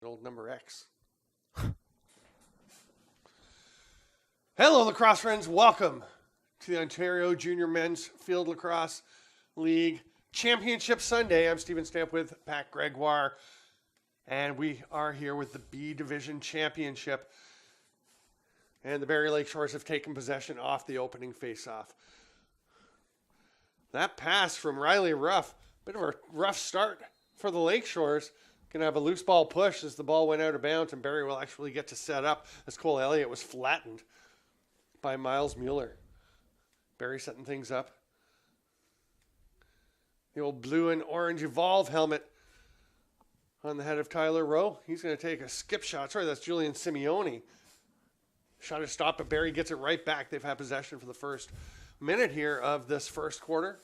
Old number X. Hello, lacrosse friends. Welcome to the Ontario Junior Men's Field Lacrosse League Championship Sunday. I'm Stephen Stamp with Pat Gregoire, and we are here with the B Division Championship. And the Barrie Lakeshores have taken possession off the opening face-off. That pass from Riley Ruff, bit of a rough start for the Lakeshores. Going to have a loose ball push as the ball went out of bounds, and Barrie will actually get to set up as Cole Elliott was flattened by Miles Mueller. Barrie setting things up. The old blue and orange Evolve helmet on the head of Tyler Rowe. He's going to take a skip shot. Sorry, that's Julian Simeone. Shot is stopped, but Barrie gets it right back. They've had possession for the first minute here of this first quarter.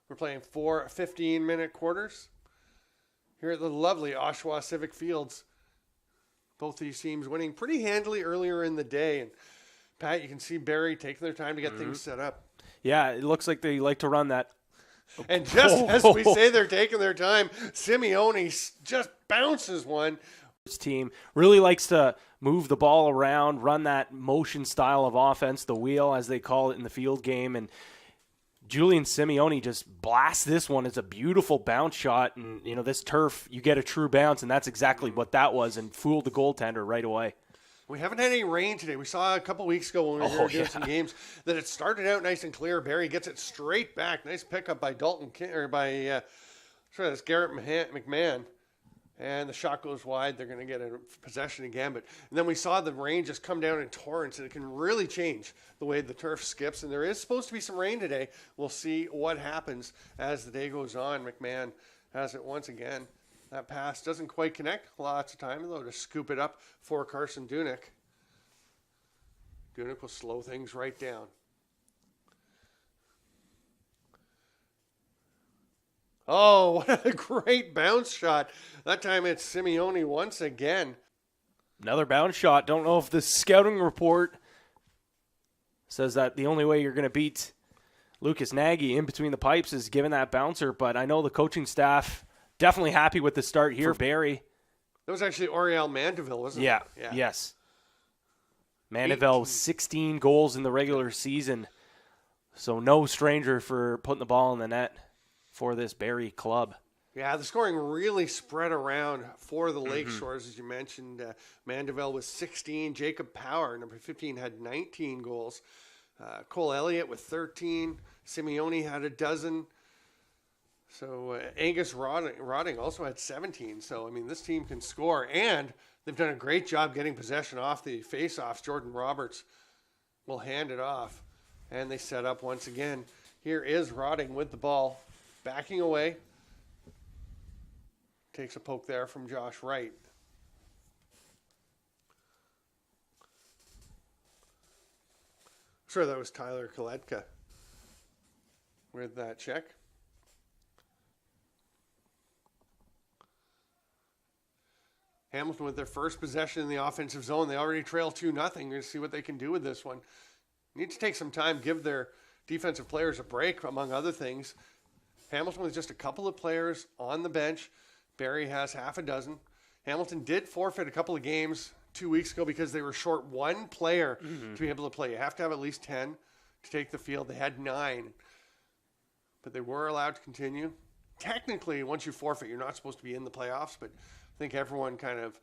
We're playing 4 15-minute quarters here at the lovely Oshawa Civic Fields. Both these teams winning pretty handily earlier in the day. And Pat, you can see Barrie taking their time to get things set up. Yeah, it looks like they like to run that. And just as we say they're taking their time, Simeone just bounces one. This team really likes to move the ball around, run that motion style of offense, the wheel as they call it in the field game. And Julian Simeone just blasts this one. It's a beautiful bounce shot. And, you know, this turf, you get a true bounce, and that's exactly what that was, and fooled the goaltender right away. We haven't had any rain today. We saw a couple weeks ago when we were doing some games that it started out nice and clear. Barrie gets it straight back. Nice pickup by that's Garrett McMahon. And the shot goes wide. They're going to get a possession again. And then we saw the rain just come down in torrents, and it can really change the way the turf skips. And there is supposed to be some rain today. We'll see what happens as the day goes on. McMahon has it once again. That pass doesn't quite connect. Lots of time, though, to scoop it up for Carson Dunick. Dunick will slow things right down. Oh, what a great bounce shot. That time it's Simeone once again. Another bounce shot. Don't know if the scouting report says that the only way you're going to beat Lucas Nagy in between the pipes is giving that bouncer, but I know the coaching staff definitely happy with the start here for Barrie. That was actually Oriel Mandeville, wasn't it? Yeah, yes. Mandeville, 16 goals in the regular season, so no stranger for putting the ball in the net for this Barrie club. Yeah, the scoring really spread around for the Lakeshores, as you mentioned. Mandeville was 16. Jacob Power, number 15, had 19 goals. Cole Elliott with 13. Simeone had a dozen. So Angus Rodding also had 17. So, I mean, this team can score. And they've done a great job getting possession off the face-offs. Jordan Roberts will hand it off. And they set up once again. Here is Rodding with the ball. Backing away. Takes a poke there from Josh Wright. Sure, that was Tyler Koletka with that check. Hamilton with their first possession in the offensive zone. They already trail 2-0. We're going to see what they can do with this one. Need to take some time, give their defensive players a break, among other things. Hamilton with just a couple of players on the bench. Barrie has half a dozen. Hamilton did forfeit a couple of games 2 weeks ago because they were short one player to be able to play. You have to have at least 10 to take the field. They had 9, but they were allowed to continue. Technically, once you forfeit, you're not supposed to be in the playoffs, but I think everyone kind of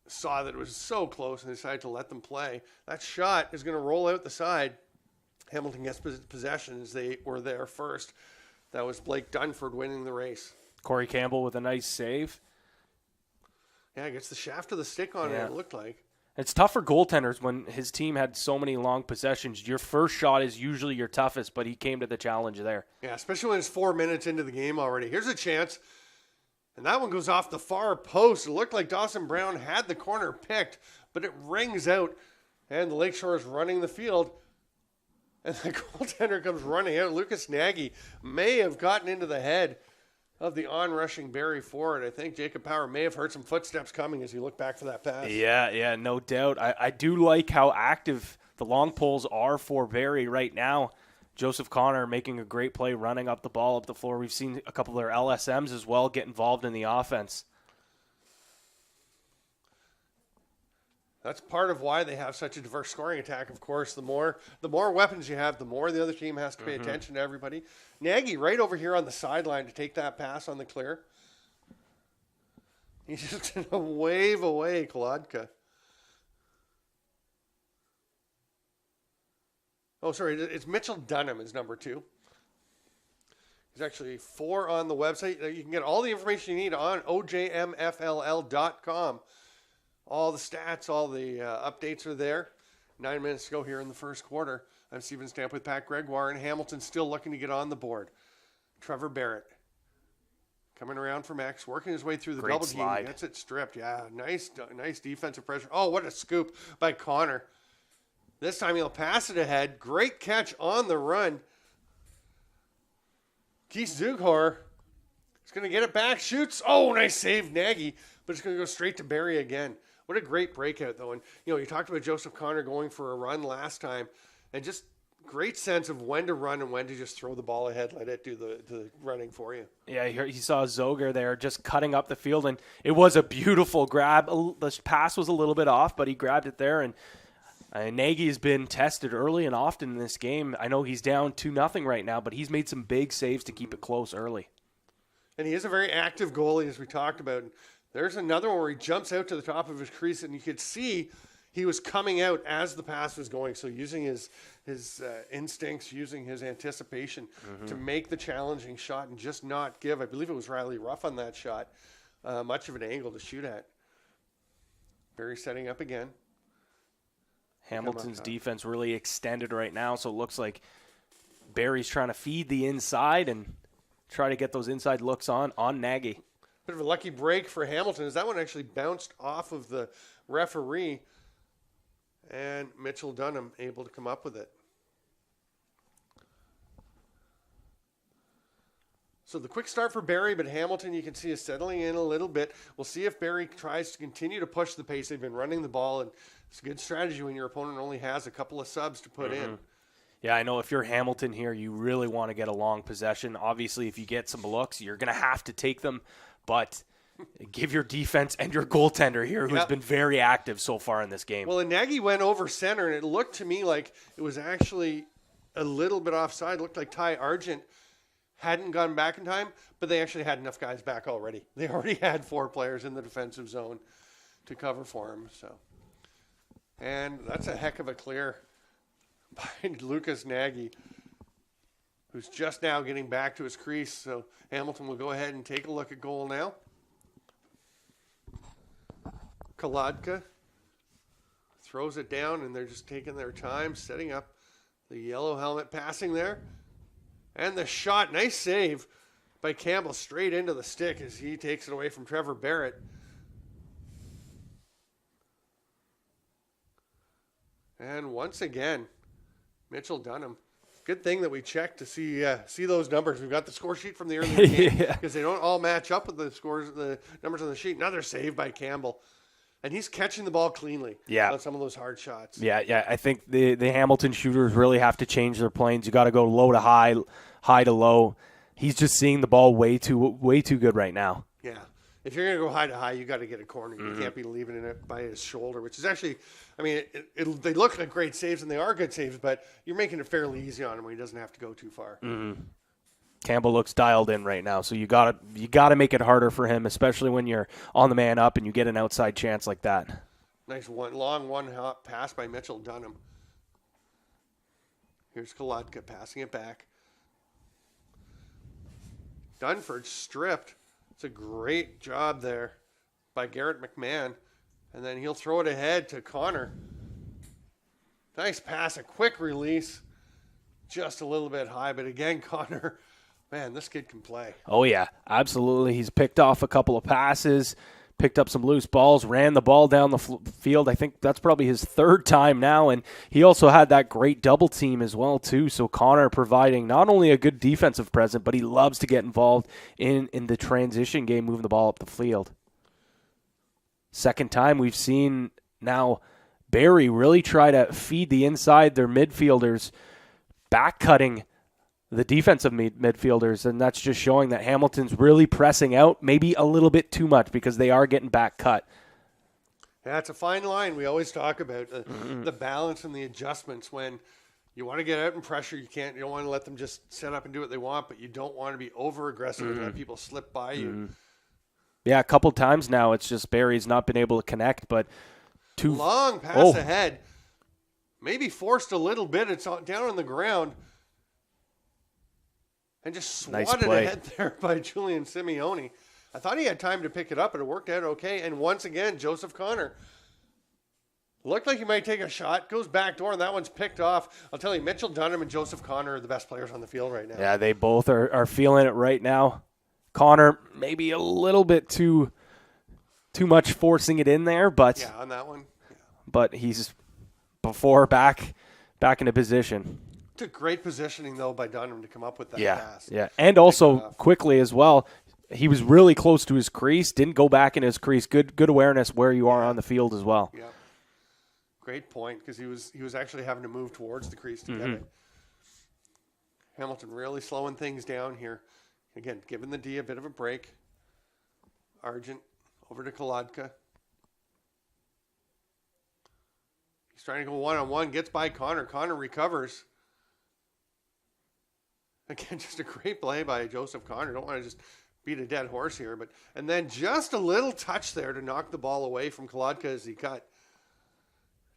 saw that it was so close and decided to let them play. That shot is going to roll out the side. Hamilton gets possession as they were there first. That was Blake Dunford winning the race. Corey Campbell with a nice save. Yeah, gets the shaft of the stick on it looked like. It's tough for goaltenders when his team had so many long possessions. Your first shot is usually your toughest, but he came to the challenge there. Yeah, especially when it's 4 minutes into the game already. Here's a chance. And that one goes off the far post. It looked like Dawson Brown had the corner picked, but it rings out. And the Lakeshore is running the field. And the goaltender comes running out. Lucas Nagy may have gotten into the head of the on-rushing Barrie forward. I think Jacob Power may have heard some footsteps coming as he looked back for that pass. Yeah, no doubt. I do like how active the long poles are for Barrie right now. Joseph Connor making a great play, running up the ball up the floor. We've seen a couple of their LSMs as well get involved in the offense. That's part of why they have such a diverse scoring attack. Of course, the more weapons you have, the more the other team has to pay attention to everybody. Nagy right over here on the sideline to take that pass on the clear. He's just going to wave away Kolodka. Oh, sorry, it's Mitchell Dunham is number 2. There's actually 4 on the website. You can get all the information you need on OJMFLL.com. All the stats, all the updates are there. 9 minutes to go here in the first quarter. I'm Steven Stamp with Pat Gregoire, and Hamilton still looking to get on the board. Trevor Barrett coming around from X, working his way through the double team. Gets it stripped. Yeah, nice defensive pressure. Oh, what a scoop by Connor. This time he'll pass it ahead. Great catch on the run. Keith Zughor is going to get it back. Shoots. Oh, nice save, Nagy. But it's going to go straight to Barrie again. What a great breakout, though. And, you talked about Joseph Connor going for a run last time. And just great sense of when to run and when to just throw the ball ahead. Let it do the running for you. Yeah, you saw Zoger there just cutting up the field. And it was a beautiful grab. The pass was a little bit off, but he grabbed it there. And Nagy has been tested early and often in this game. I know he's down 2-0 right now, but he's made some big saves to keep it close early. And he is a very active goalie, as we talked about. There's another one where he jumps out to the top of his crease, and you could see he was coming out as the pass was going. So using his instincts, using his anticipation to make the challenging shot and just not give. I believe it was Riley Ruff on that shot. Much of an angle to shoot at. Barrie setting up again. Hamilton's defense really extended right now, so it looks like Barrie's trying to feed the inside and try to get those inside looks on Nagy. Bit of a lucky break for Hamilton as that one actually bounced off of the referee, and Mitchell Dunham able to come up with it. So the quick start for Barrie, but Hamilton you can see is settling in a little bit. We'll see if Barrie tries to continue to push the pace. They've been running the ball, and it's a good strategy when your opponent only has a couple of subs to put in. Yeah, I know if you're Hamilton here, you really want to get a long possession. Obviously, if you get some looks, you're going to have to take them, but give your defense and your goaltender here, who's been very active so far in this game. Well, and Nagy went over center, and it looked to me like it was actually a little bit offside. It looked like Ty Argent hadn't gone back in time, but they actually had enough guys back already. They already had 4 players in the defensive zone to cover for him. So, and that's a heck of a clear by Lucas Nagy, who's just now getting back to his crease. So Hamilton will go ahead and take a look at goal now. Kolodka throws it down, and they're just taking their time, setting up the yellow helmet passing there. And the shot, nice save by Campbell straight into the stick as he takes it away from Trevor Barrett. And once again, Mitchell Dunham. Good thing that we checked to see those numbers. We've got the score sheet from the earlier game because they don't all match up with the numbers on the sheet. Another save by Campbell. And he's catching the ball cleanly on some of those hard shots. Yeah. I think the Hamilton shooters really have to change their planes. You got to go low to high, high to low. He's just seeing the ball way too good right now. Yeah. If you're going to go high to high, you got to get a corner. You can't be leaving it by his shoulder, which is actually, I mean, they look like great saves, and they are good saves, but you're making it fairly easy on him when he doesn't have to go too far. Campbell looks dialed in right now, so you gotta make it harder for him, especially when you're on the man up and you get an outside chance like that. Nice long one-hop pass by Mitchell Dunham. Here's Kolodka passing it back. Dunford stripped. It's a great job there by Garrett McMahon, and then he'll throw it ahead to Connor. Nice pass, a quick release, just a little bit high, but again, Connor. Man, this kid can play. Oh, yeah, absolutely. He's picked off a couple of passes, picked up some loose balls, ran the ball down the field. I think that's probably his 3rd time now, and he also had that great double team as well, too. So Connor providing not only a good defensive presence, but he loves to get involved in the transition game, moving the ball up the field. 2nd time we've seen now Barrie really try to feed the inside, their midfielders, back-cutting the defensive midfielders, and that's just showing that Hamilton's really pressing out maybe a little bit too much because they are getting back cut. Yeah, it's a fine line. We always talk about the balance and the adjustments when you want to get out and pressure. You don't want to let them just set up and do what they want, but you don't want to be over aggressive and let people slip by you. Yeah, a couple times now it's just Barrie's not been able to connect, but long pass ahead. Maybe forced a little bit. It's down on the ground. And just swatted ahead there by Julian Simeone. I thought he had time to pick it up, but it worked out okay. And once again, Joseph Connor looked like he might take a shot, goes back door, and that one's picked off. I'll tell you, Mitchell Dunham and Joseph Connor are the best players on the field right now. Yeah, they both are feeling it right now. Connor maybe a little bit too much forcing it in there, but yeah, on that one. Yeah. But he's back into position. It's a great positioning though by Dunham to come up with that pass. Yeah, and also quickly as well. He was really close to his crease. Didn't go back in his crease. Good awareness where you are on the field as well. Yeah, great point because he was actually having to move towards the crease to get it. Hamilton really slowing things down here. Again, giving the D a bit of a break. Argent over to Kolodka. He's trying to go one-on-one. Gets by Connor. Connor recovers. Again, just a great play by Joseph Connor. Don't want to just beat a dead horse here, and then just a little touch there to knock the ball away from Kolodka as he cut.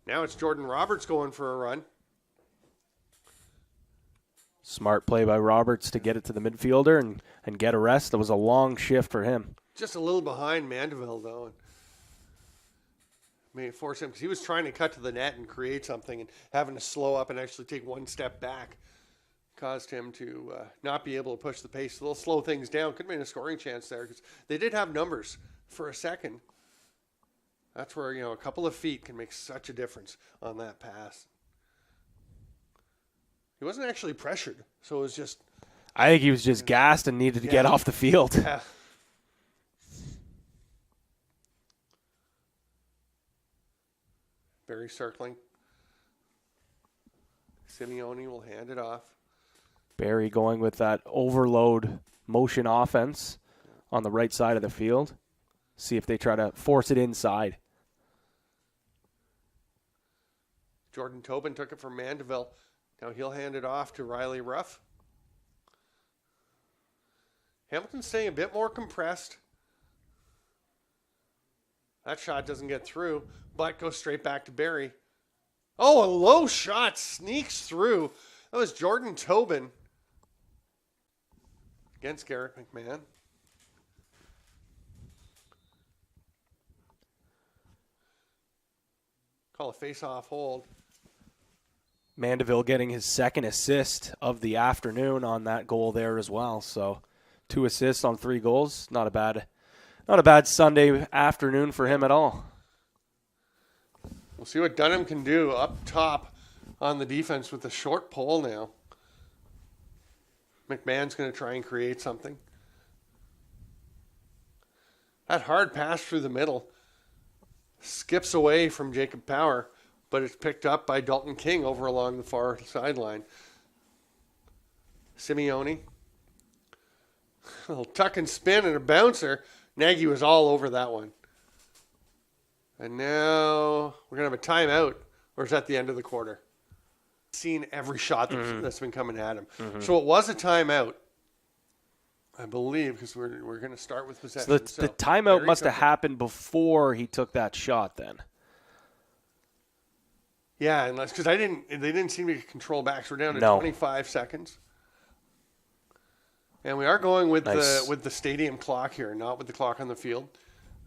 Now it's Jordan Roberts going for a run. Smart play by Roberts to get it to the midfielder and get a rest. That was a long shift for him. Just a little behind Mandeville, though. And may force him because he was trying to cut to the net and create something, and having to slow up and actually take one step back caused him to not be able to push the pace. They'll slow things down. Could have been a scoring chance there because they did have numbers for a second. That's where, a couple of feet can make such a difference on that pass. He wasn't actually pressured, so it was just... I think he was just gassed and needed to get off the field. Yeah. Barrie circling. Simeone will hand it off. Barrie going with that overload motion offense on the right side of the field. See if they try to force it inside. Jordan Tobin took it from Mandeville. Now he'll hand it off to Riley Ruff. Hamilton's staying a bit more compressed. That shot doesn't get through, but goes straight back to Barrie. Oh, a low shot sneaks through. That was Jordan Tobin against Garrett McMahon. Call a face-off hold. Mandeville getting his second assist of the afternoon on that goal there as well. So 2 assists on 3 goals. Not a bad Sunday afternoon for him at all. We'll see what Dunham can do up top on the defense with the short pole now. McMahon's going to try and create something. That hard pass through the middle skips away from Jacob Power, but it's picked up by Dalton King over along the far sideline. Simeone. A little tuck and spin and a bouncer. Nagy was all over that one. And now we're going to have a timeout, or is that the end of the quarter? Seen every shot that's been coming at him. So it was a timeout, I believe, because we're going to start with possession. So the timeout must have happened before he took that shot then. Yeah, unless because they didn't seem to control back. So we're down to 25 seconds. And we are going with the stadium clock here, not with the clock on the field.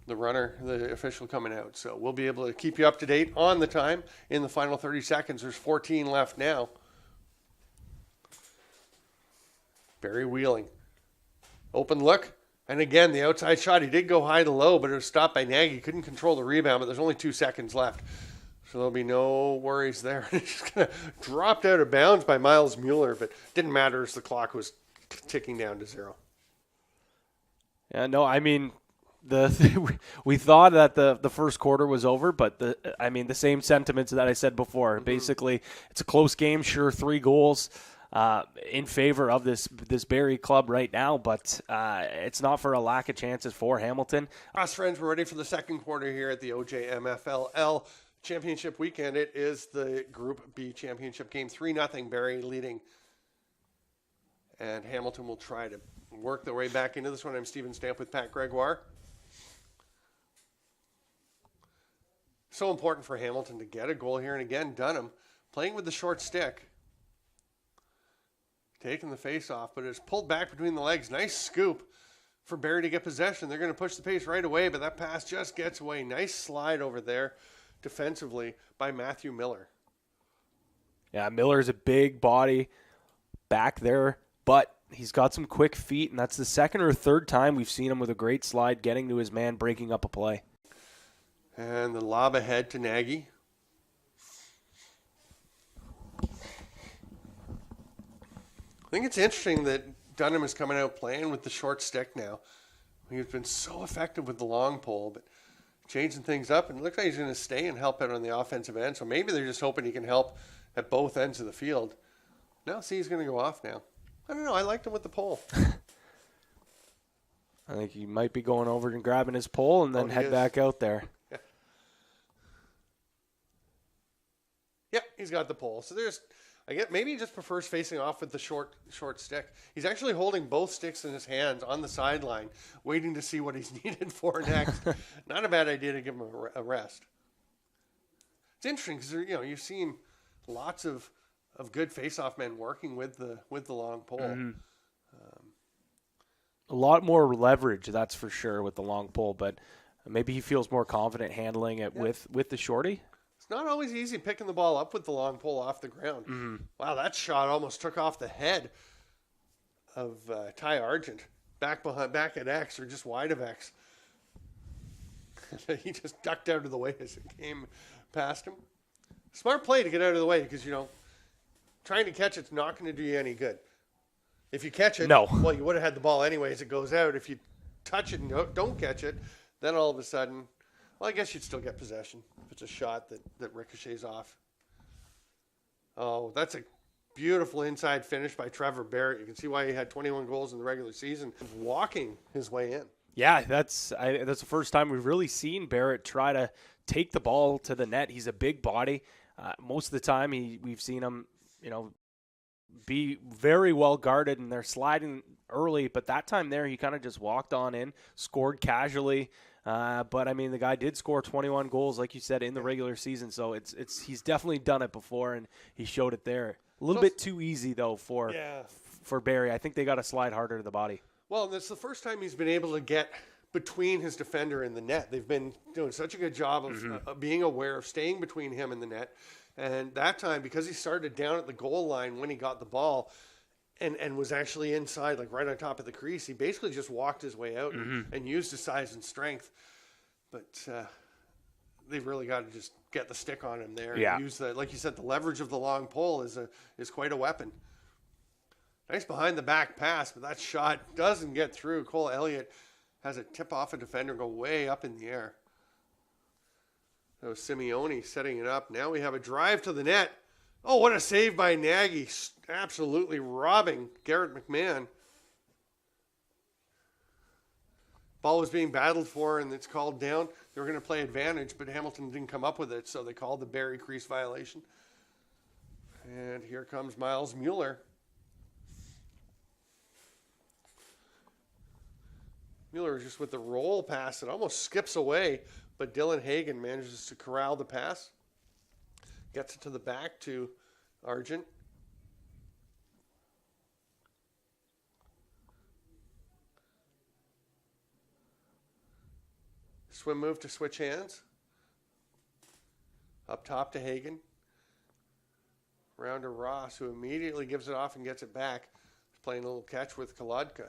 The runner, the official coming out. So we'll be able to keep you up to date on the time in the final 30 seconds. There's 14 left now. Barrie wheeling. Open look. And again, the outside shot. He did go high to low, but it was stopped by Nagy. He couldn't control the rebound, but there's only 2 seconds left. So there'll be no worries there. It's just kind of dropped out of bounds by Miles Mueller, but didn't matter as the clock was ticking down to 0. Yeah, no, I mean, we thought that the first quarter was over, but the same sentiments that I said before. Basically, it's a close game, sure, 3 goals. in favor of this Barrie club right now, but it's not for a lack of chances for Hamilton. Us friends, we're ready for the second quarter here at the OJMFLL Championship weekend. It is the Group B Championship game, 3-0 Barrie leading. And Hamilton will try to work their way back into this one. I'm Stephen Stamp with Pat Gregoire. So important for Hamilton to get a goal here. And again, Dunham playing with the short stick. Taking the face off, but it's pulled back between the legs. Nice scoop for Barrie to get possession. They're going to push the pace right away, but that pass just gets away. Nice slide over there defensively by Matthew Miller. Yeah, Miller's a big body back there, but he's got some quick feet, and that's the second or third time we've seen him with a great slide, getting to his man, breaking up a play. And the lob ahead to Nagy. I think it's interesting that Dunham is coming out playing with the short stick now. He's been so effective with the long pole, but changing things up, and it looks like he's going to stay and help out on the offensive end. So maybe they're just hoping he can help at both ends of the field. Now, see, he's going to go off now. I don't know. I liked him with the pole. I think he might be going over and grabbing his pole and then head back out there. Yeah, he's got the pole. So there's, I guess, maybe he just prefers facing off with the short stick. He's actually holding both sticks in his hands on the sideline, waiting to see what he's needed for next. Not a bad idea to give him a rest. It's interesting because you've seen lots of good face-off men working with the long pole. Mm-hmm. A lot more leverage, that's for sure, with the long pole, but maybe he feels more confident handling it with the shorty. It's not always easy picking the ball up with the long pole off the ground. Mm-hmm. Wow, that shot almost took off the head of Ty Argent, back at X or just wide of X. He just ducked out of the way as it came past him. Smart play to get out of the way because, trying to catch it's not going to do you any good. If you catch it, well, you would have had the ball anyways. It goes out. If you touch it and don't catch it, then all of a sudden, well, I guess you'd still get possession if it's a shot that ricochets off. Oh, that's a beautiful inside finish by Trevor Barrie. You can see why he had 21 goals in the regular season, walking his way in. Yeah, that's the first time we've really seen Barrett try to take the ball to the net. He's a big body. Most of the time, we've seen him, be very well guarded, and they're sliding early. But that time there, he kind of just walked on in, scored casually. But I mean, the guy did score 21 goals, like you said, in the regular season. So he's definitely done it before, and he showed it there. A little bit too easy though for Barrie. I think they got to slide harder to the body. Well, and it's the first time he's been able to get between his defender and the net. They've been doing such a good job of being aware of staying between him and the net. And that time, because he started down at the goal line when he got the ball and was actually inside, like right on top of the crease, he basically just walked his way out and used his size and strength. But they've really got to just get the stick on him there. Yeah. And use like you said, the leverage of the long pole is quite a weapon. Nice behind the back pass, but that shot doesn't get through. Cole Elliott has a tip off a defender, go way up in the air. That was Simeone setting it up. Now we have a drive to the net. Oh, what a save by Nagy. Absolutely robbing Garrett McMahon. Ball was being battled for, and it's called down. They were going to play advantage, but Hamilton didn't come up with it, so they called the Barrie crease violation. And here comes Miles Mueller. Mueller just with the roll pass. It almost skips away, but Dylan Hagan manages to corral the pass. Gets it to the back to Argent. Swim move to switch hands. Up top to Hagan. Around to Ross, who immediately gives it off and gets it back. He's playing a little catch with Kolodka.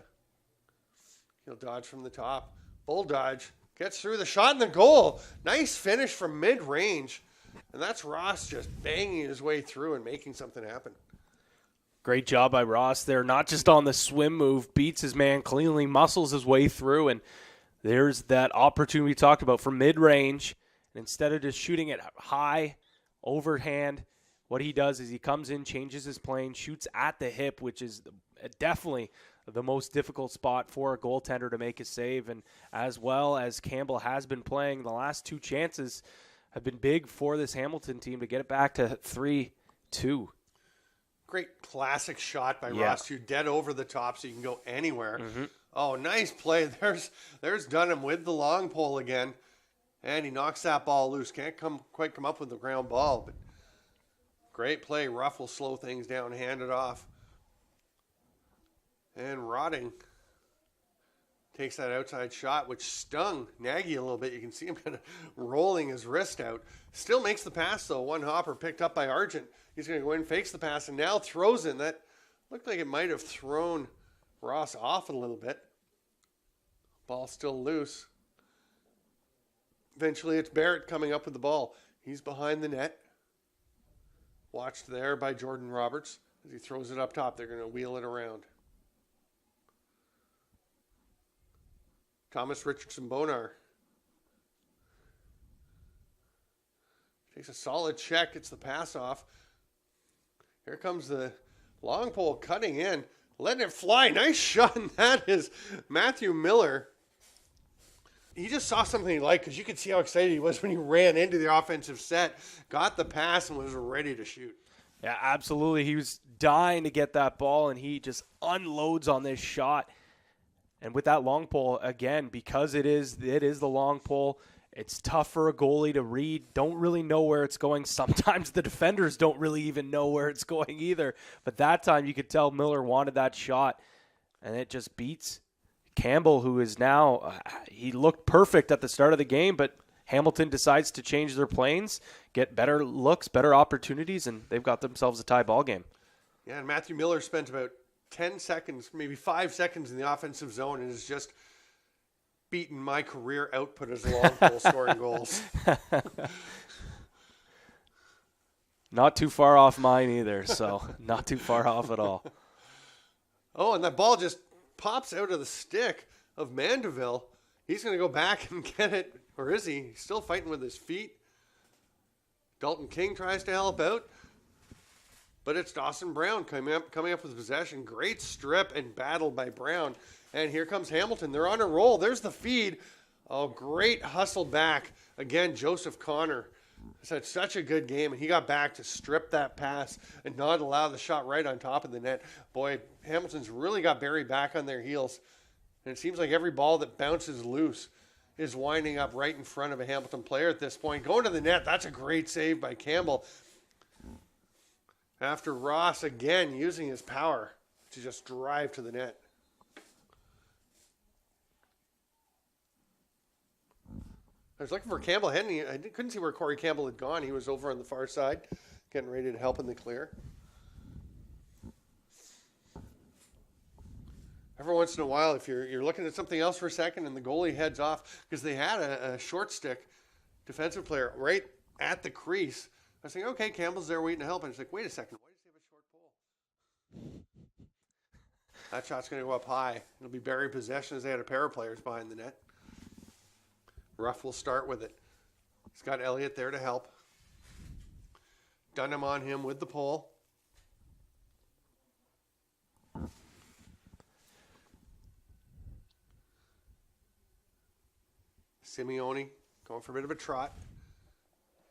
He'll dodge from the top. Bull dodge. Gets through the shot and the goal. Nice finish from mid-range. And that's Ross just banging his way through and making something happen. Great job by Ross there. Not just on the swim move. Beats his man cleanly. Muscles his way through. And there's that opportunity we talked about for mid-range. And instead of just shooting it high, overhand, what he does is he comes in, changes his plane, shoots at the hip, which is definitely the most difficult spot for a goaltender to make a save. And as well as Campbell has been playing, the last 2 chances have been big for this Hamilton team to get it back to 3-2. Great classic shot by Ross. You're dead over the top so you can go anywhere. Oh, nice play. There's Dunham with the long pole again. And he knocks that ball loose. Can't quite come up with the ground ball, but great play. Ruff will slow things down, hand it off. And Rotting takes that outside shot, which stung Nagy a little bit. You can see him kind of rolling his wrist out. Still makes the pass, though. One hopper picked up by Argent. He's going to go in, fakes the pass, and now throws in. That looked like it might have thrown Ross off a little bit. Ball still loose. Eventually, it's Barrett coming up with the ball. He's behind the net. Watched there by Jordan Roberts. As he throws it up top, they're going to wheel it around. Thomas Richardson-Bonar takes a solid check, gets the pass off. Here comes the long pole cutting in, letting it fly. Nice shot, and that is Matthew Miller. He just saw something he liked because you could see how excited he was when he ran into the offensive set, got the pass, and was ready to shoot. Yeah, absolutely. He was dying to get that ball, and he just unloads on this shot. And with that long pole, again, because it is the long pole, it's tough for a goalie to read. Don't really know where it's going. Sometimes the defenders don't really even know where it's going either. But that time you could tell Miller wanted that shot, and it just beats Campbell, who is now he looked perfect at the start of the game, but Hamilton decides to change their planes, get better looks, better opportunities, and they've got themselves a tie ball game. Yeah, and Matthew Miller spent about 10 seconds, maybe 5 seconds in the offensive zone and has just beaten my career output as a long pole scoring goals. Not too far off mine either, so not too far off at all. Oh, and that ball just pops out of the stick of Mandeville. He's going to go back and get it, or is he? He's still fighting with his feet. Dalton King tries to help out. But it's Dawson Brown coming up with possession. Great strip and battle by Brown. And here comes Hamilton. They're on a roll. There's the feed. Oh, great hustle back. Again, Joseph Connor has had such a good game. And he got back to strip that pass and not allow the shot right on top of the net. Boy, Hamilton's really got Barrie back on their heels. And it seems like every ball that bounces loose is winding up right in front of a Hamilton player at this point. Going to the net, that's a great save by Campbell. After Ross, again, using his power to just drive to the net. I was looking for Campbell. I couldn't see where Corey Campbell had gone. He was over on the far side, getting ready to help in the clear. Every once in a while, if you're looking at something else for a second and the goalie heads off, because they had a short stick defensive player right at the crease. I was thinking, okay, Campbell's there waiting to help. And it's like, wait a second, why does he have a short pole? That shot's going to go up high. It'll be Barrie possession as they had a pair of players behind the net. Ruff will start with it. He's got Elliott there to help. Dunham on him with the pole. Simeone going for a bit of a trot.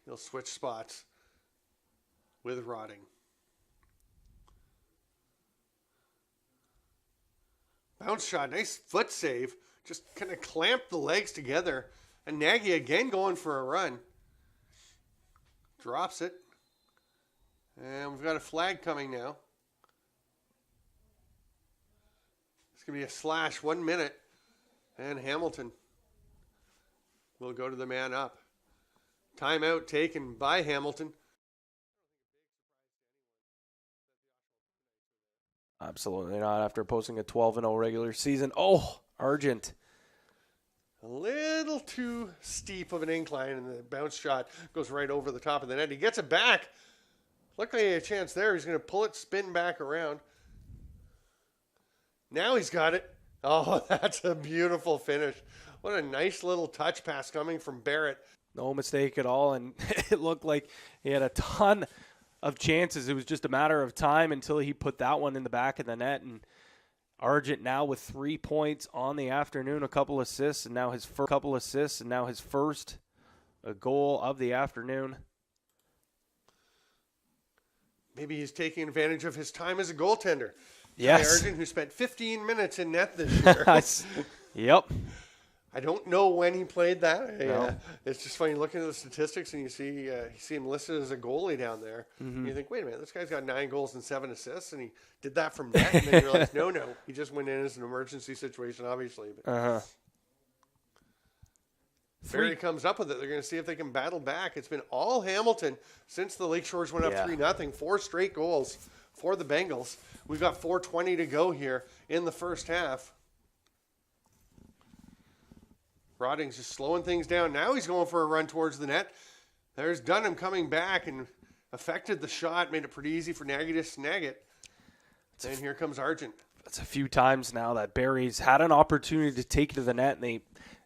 He'll switch spots with Rotting. Bounce shot, nice foot save. Just kind of clamped the legs together. And Nagy again going for a run. Drops it. And we've got a flag coming now. It's going to be a slash, 1 minute. And Hamilton will go to the man up. Timeout taken by Hamilton. Absolutely not after posting a 12-0 regular season. Oh, Argent. A little too steep of an incline, and the bounce shot goes right over the top of the net. He gets it back. Looked like he had a chance there. He's going to pull it, spin back around. Now he's got it. Oh, that's a beautiful finish. What a nice little touch pass coming from Barrett. No mistake at all, and it looked like he had a ton of chances. It was just a matter of time until he put that one in the back of the net. And Argent now with 3 points on the afternoon, a couple assists, and now his first goal of the afternoon. Maybe he's taking advantage of his time as a goaltender. Yes. Argent, who spent 15 minutes in net this year. Yep. I don't know when he played that. No. It's just funny looking at the statistics and you see him listed as a goalie down there. Mm-hmm. And you think, wait a minute, this guy's got 9 goals and 7 assists, and he did that from net. And then you realize, no, he just went in as an emergency situation, obviously. But Barrie comes up with it. They're going to see if they can battle back. It's been all Hamilton since the Lakeshores went up 3-0. 4 straight goals for the Bengals. We've got 4:20 to go here in the first half. Rodding's just slowing things down. Now he's going for a run towards the net. There's Dunham coming back and affected the shot, made it pretty easy for Nagy to snag it. And here comes Argent. It's a few times now that Barrie's had an opportunity to take it to the net, and they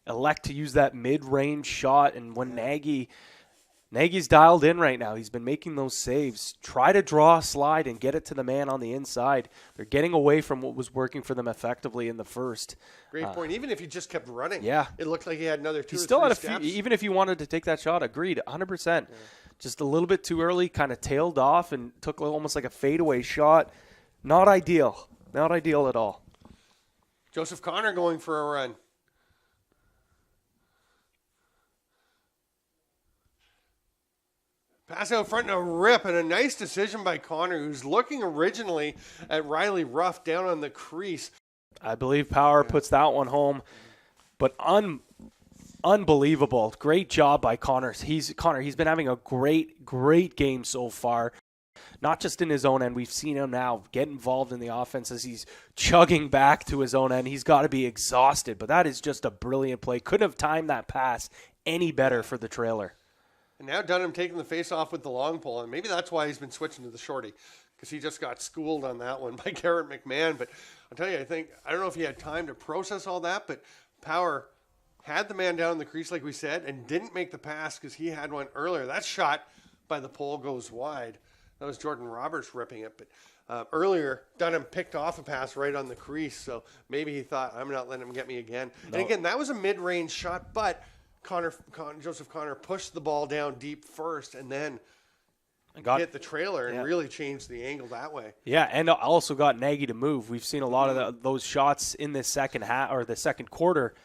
elect to use that mid-range shot. And when Nagy's dialed in right now, he's been making those saves. Try to draw a slide and get it to the man on the inside. They're getting away from what was working for them effectively in the first. Great point. Even if he just kept running, yeah, it looked like he had another 2 he or still 3 had a steps. few, even if he wanted to take that shot, agreed, 100%. Yeah. Just a little bit too early, kind of tailed off and took almost like a fadeaway shot. Not ideal. Not ideal at all. Joseph Connor going for a run. Pass out front and a rip, and a nice decision by Connor, who's looking originally at Riley Ruff down on the crease. I believe Power puts that one home, but unbelievable. Great job by Connor. He's been having a great game so far. Not just in his own end. We've seen him now get involved in the offense as he's chugging back to his own end. He's got to be exhausted, but that is just a brilliant play. Couldn't have timed that pass any better for the trailer. And now Dunham taking the face off with the long pole, and maybe that's why he's been switching to the shorty, because he just got schooled on that one by Garrett McMahon. But I'll tell you, I don't know if he had time to process all that, but Power had the man down in the crease like we said and didn't make the pass because he had one earlier. That shot by the pole goes wide. That was Jordan Roberts ripping it. But earlier, Dunham picked off a pass right on the crease, so maybe he thought, I'm not letting him get me again. No. And again, that was a mid-range shot, but Joseph Connor pushed the ball down deep first and then hit the trailer and really changed the angle that way. Yeah, and also got Nagy to move. We've seen a lot of those shots in this second half or the second quarter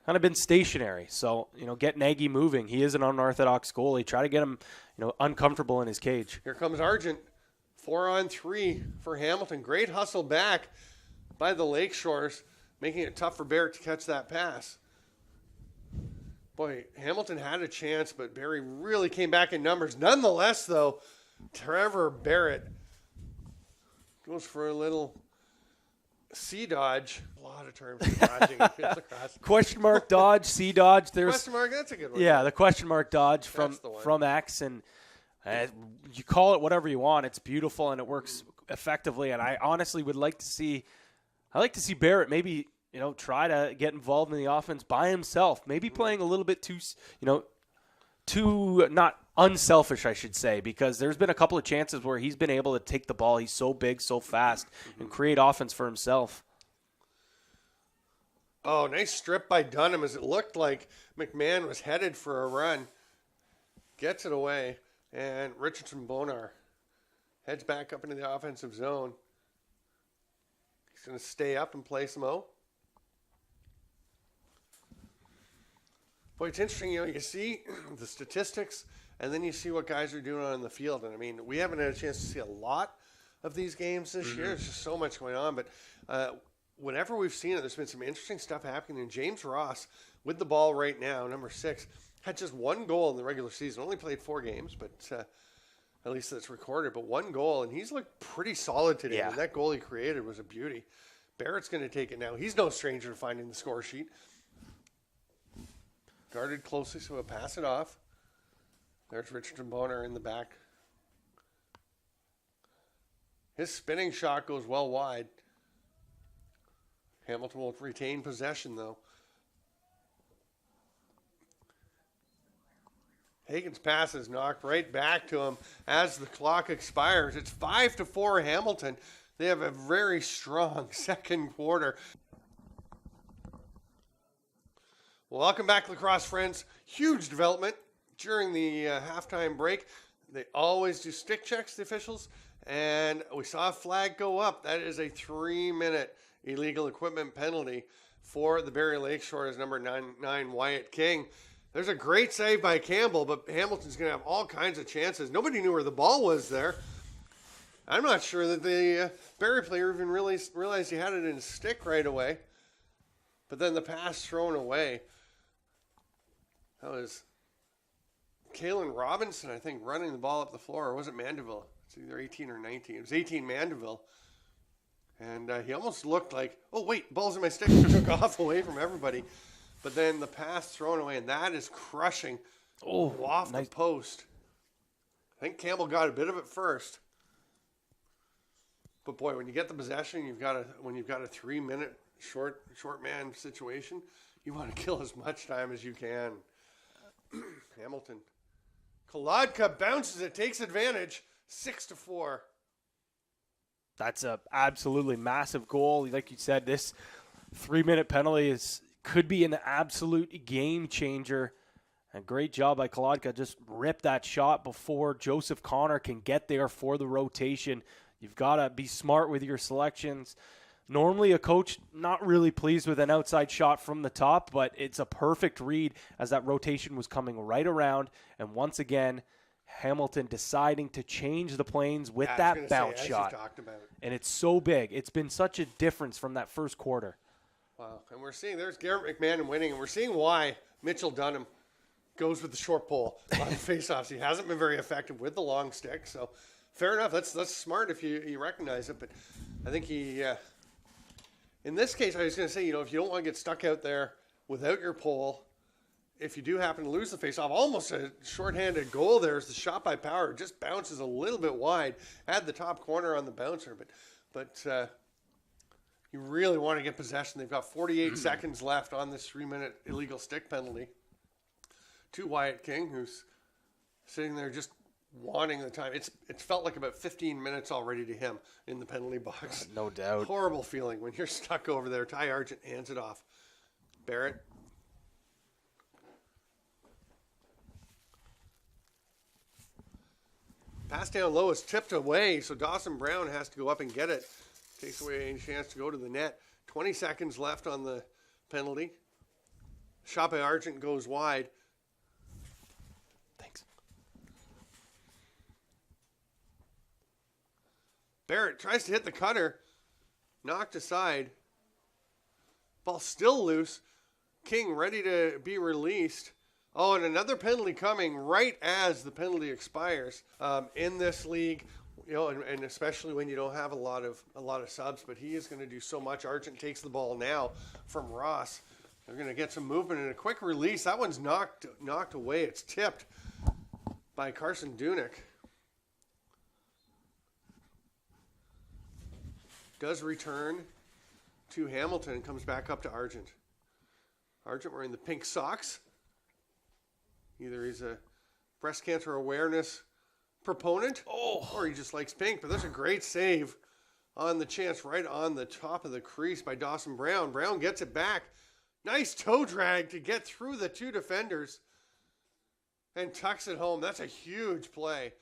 kind of been stationary. So, get Nagy moving. He is an unorthodox goalie. Try to get him, uncomfortable in his cage. Here comes Argent. 4-on-3 for Hamilton. Great hustle back by the Lakeshores, making it tough for Barrett to catch that pass. Boy, Hamilton had a chance, but Barrie really came back in numbers. Nonetheless, though, Trevor Barrett goes for a little sea dodge. A lot of terms for dodging. Question mark dodge, sea dodge. There's question mark, that's a good one. Yeah, the question mark dodge from X, and you call it whatever you want. It's beautiful and it works effectively. And I honestly would like to see Barrett maybe try to get involved in the offense by himself. Maybe playing a little bit too not unselfish, I should say, because there's been a couple of chances where he's been able to take the ball. He's so big, so fast, and create offense for himself. Oh, nice strip by Dunham as it looked like McMahon was headed for a run. Gets it away, and Richardson Bonar heads back up into the offensive zone. He's going to stay up and play some O. Boy, it's interesting, you see the statistics, and then you see what guys are doing on the field. And, we haven't had a chance to see a lot of these games this year. There's just so much going on. But whenever we've seen it, there's been some interesting stuff happening. And James Ross, with the ball right now, number 6, had just 1 goal in the regular season. Only played 4 games, but at least that's recorded. But 1 goal, and he's looked pretty solid today. Yeah. And that goal he created was a beauty. Barrett's going to take it now. He's no stranger to finding the score sheet. Guarded closely, so he'll pass it off. There's Richardson Bonar in the back. His spinning shot goes well wide. Hamilton will retain possession, though. Hagen's pass is knocked right back to him as the clock expires. It's 5-4 Hamilton. They have a very strong second quarter. Welcome back, lacrosse friends. Huge development during the halftime break. They always do stick checks, the officials, and we saw a flag go up. That is a 3-minute illegal equipment penalty for the Barrie Lakeshore as number 9 Wyatt King. There's a great save by Campbell, but Hamilton's going to have all kinds of chances. Nobody knew where the ball was there. I'm not sure that the Barrie player even realized he had it in his stick right away. But then the pass thrown away. That was Kalen Robinson, I think, running the ball up the floor. Or was it Mandeville? It's either 18 or 19. It was 18 Mandeville. And he almost looked like, oh, wait, ball's in my stick. Took off away from everybody. But then the pass thrown away, and that is crushing off the post. I think Campbell got a bit of it first. But boy, when you get the possession, when you've got a 3-minute short man situation, you want to kill as much time as you can. Hamilton. Kolodka bounces it, takes advantage, 6-4. That's a absolutely massive goal. Like you said, this 3-minute penalty could be an absolute game changer. A great job by Kolodka. Just rip that shot before Joseph Connor can get there for the rotation. You've got to be smart with your selections. Normally a coach not really pleased with an outside shot from the top, but it's a perfect read as that rotation was coming right around. And once again, Hamilton deciding to change the planes with that bounce shot. And it's so big. It's been such a difference from that first quarter. Wow. And we're seeing there's Garrett McMahon winning, and we're seeing why Mitchell Dunham goes with the short pole on faceoffs. He hasn't been very effective with the long stick, so fair enough. That's smart if you recognize it. But I think he, in this case, I was going to say, if you don't want to get stuck out there without your pole, if you do happen to lose the faceoff, almost a shorthanded goal there is the shot by Power. It just bounces a little bit wide, had the top corner on the bouncer, but you really want to get possession. They've got 48 seconds left on this 3-minute illegal stick penalty to Wyatt King, who's sitting there just wanting the time. It's felt like about 15 minutes already to him in the penalty box. No doubt. Horrible feeling when you're stuck over there. Ty Argent hands it off. Barrett. Pass down low is tipped away, so Dawson Brown has to go up and get it. Takes away any chance to go to the net. 20 seconds left on the penalty. Shot by Argent goes wide. Thanks. Barrett tries to hit the cutter. Knocked aside. Ball still loose. King ready to be released. Oh, and another penalty coming right as the penalty expires in this league. And especially when you don't have a lot of subs, but he is going to do so much. Argent takes the ball now from Ross. They're going to get some movement and a quick release. That one's knocked away. It's tipped by Carson Dunick. Does return to Hamilton and comes back up to Argent. Argent wearing the pink socks. Either he's a breast cancer awareness proponent, or he just likes pink. But there's a great save on the chance right on the top of the crease by Dawson Brown. Brown gets it back. Nice toe drag to get through the two defenders and tucks it home. That's a huge play.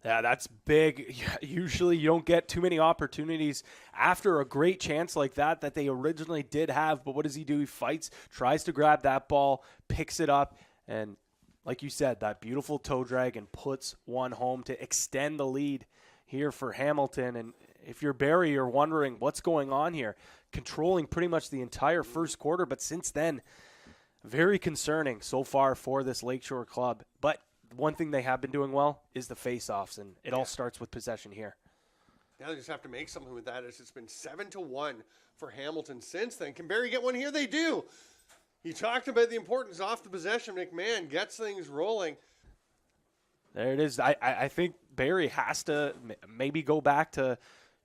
Yeah, that's big. Usually you don't get too many opportunities after a great chance like that they originally did have. But what does he do? He fights, tries to grab that ball, picks it up, and like you said, that beautiful toe drag and puts one home to extend the lead here for Hamilton. And if you're Barrie, you're wondering what's going on here. Controlling pretty much the entire first quarter, but since then, very concerning so far for this Lakeshore club. But one thing they have been doing well is the face-offs, and it all starts with possession here. Now they just have to make something with that. It's been 7-1 for Hamilton since then. Can Barrie get one here? They do. You talked about the importance off the possession. McMahon gets things rolling. There it is. I think Barrie has to maybe go back to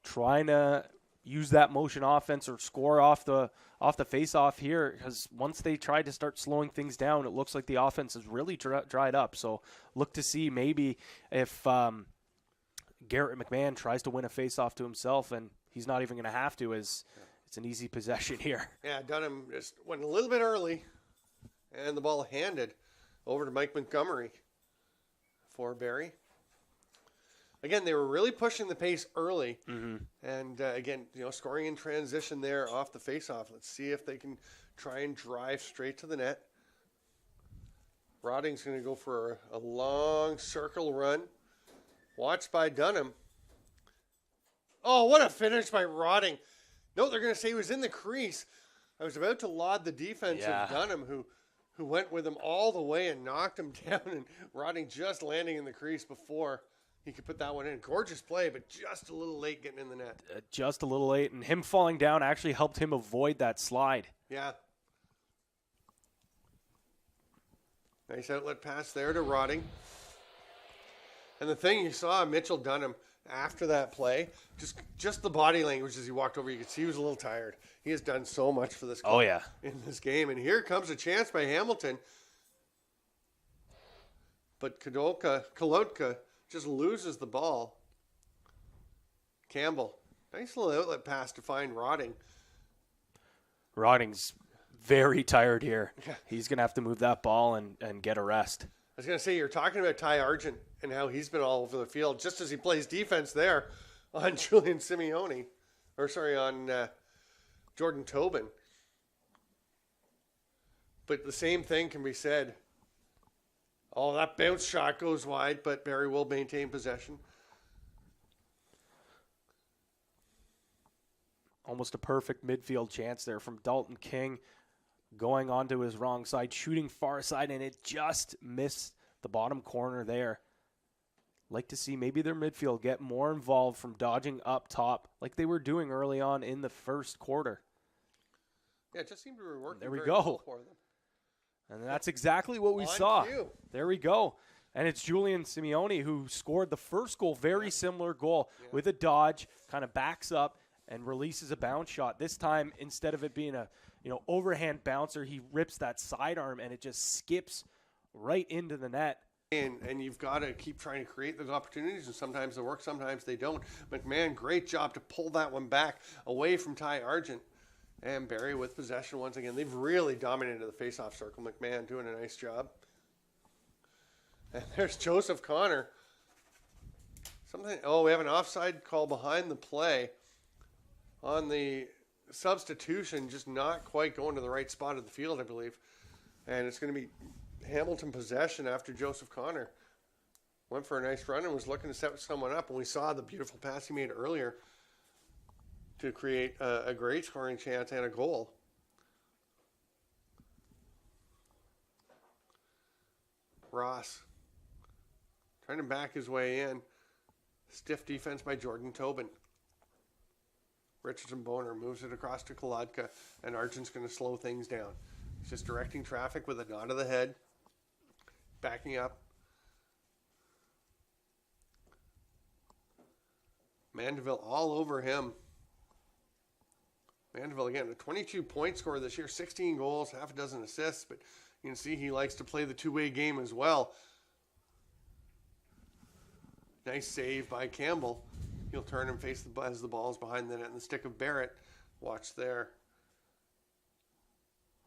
trying to use that motion offense or score off the face-off here, because once they tried to start slowing things down, it looks like the offense has really dried up. So look to see maybe if Garrett McMahon tries to win a face-off to himself, and he's not even going to have to, as it's an easy possession here. Yeah, Dunham just went a little bit early, and the ball handed over to Mike Montgomery for Barrie. Again, they were really pushing the pace early. And, again, scoring in transition there off the faceoff. Let's see if they can try and drive straight to the net. Roding's going to go for a long circle run. Watched by Dunham. Oh, what a finish by Roding. No, they're going to say he was in the crease. I was about to laud the defense of Dunham, who went with him all the way and knocked him down, and Roding just landing in the crease before he could put that one in. Gorgeous play, but just a little late getting in the net. Just a little late, and him falling down actually helped him avoid that slide. Yeah. Nice outlet pass there to Roding. And the thing you saw, Mitchell Dunham, after that play, just the body language as he walked over, you could see he was a little tired. He has done so much for this club in this game. And here comes a chance by Hamilton. But Kolotka just loses the ball. Campbell, nice little outlet pass to find Roding. Roding's very tired here. He's going to have to move that ball and get a rest. I was going to say, you're talking about Ty Argent and how he's been all over the field just as he plays defense there on Julian Simeone. On Jordan Tobin. But the same thing can be said. Oh, that bounce shot goes wide, but Barrie will maintain possession. Almost a perfect midfield chance there from Dalton King, going onto his wrong side, shooting far side, and it just missed the bottom corner there. Like to see maybe their midfield get more involved from dodging up top like they were doing early on in the first quarter. Yeah, it just seemed to be working there we very go. well for them. And that's exactly what we saw. There we go. And it's Julian Simeone who scored the first goal, very similar goal, with a dodge, kind of backs up and releases a bounce shot. This time, instead of it being a overhand bouncer, he rips that sidearm and it just skips right into the net. And you've got to keep trying to create those opportunities, and sometimes they work, sometimes they don't. McMahon, great job to pull that one back away from Ty Argent. And Barrie with possession once again. They've really dominated the face-off circle. McMahon doing a nice job. And there's Joseph Connor. We have an offside call behind the play on the substitution, just not quite going to the right spot of the field, I believe. And it's going to be Hamilton possession after Joseph Connor went for a nice run and was looking to set someone up. And we saw the beautiful pass he made earlier to create a great scoring chance and a goal. Ross trying to back his way in. Stiff defense by Jordan Tobin. Richardson Boner moves it across to Kolodka, and Argent's going to slow things down. He's just directing traffic with a nod of the head. Backing up. Mandeville all over him. Mandeville, again, a 22-point scorer this year, 16 goals, half a dozen assists, but you can see he likes to play the two-way game as well. Nice save by Campbell. He'll turn and face as the ball's behind the net, and the stick of Barrett. Watch there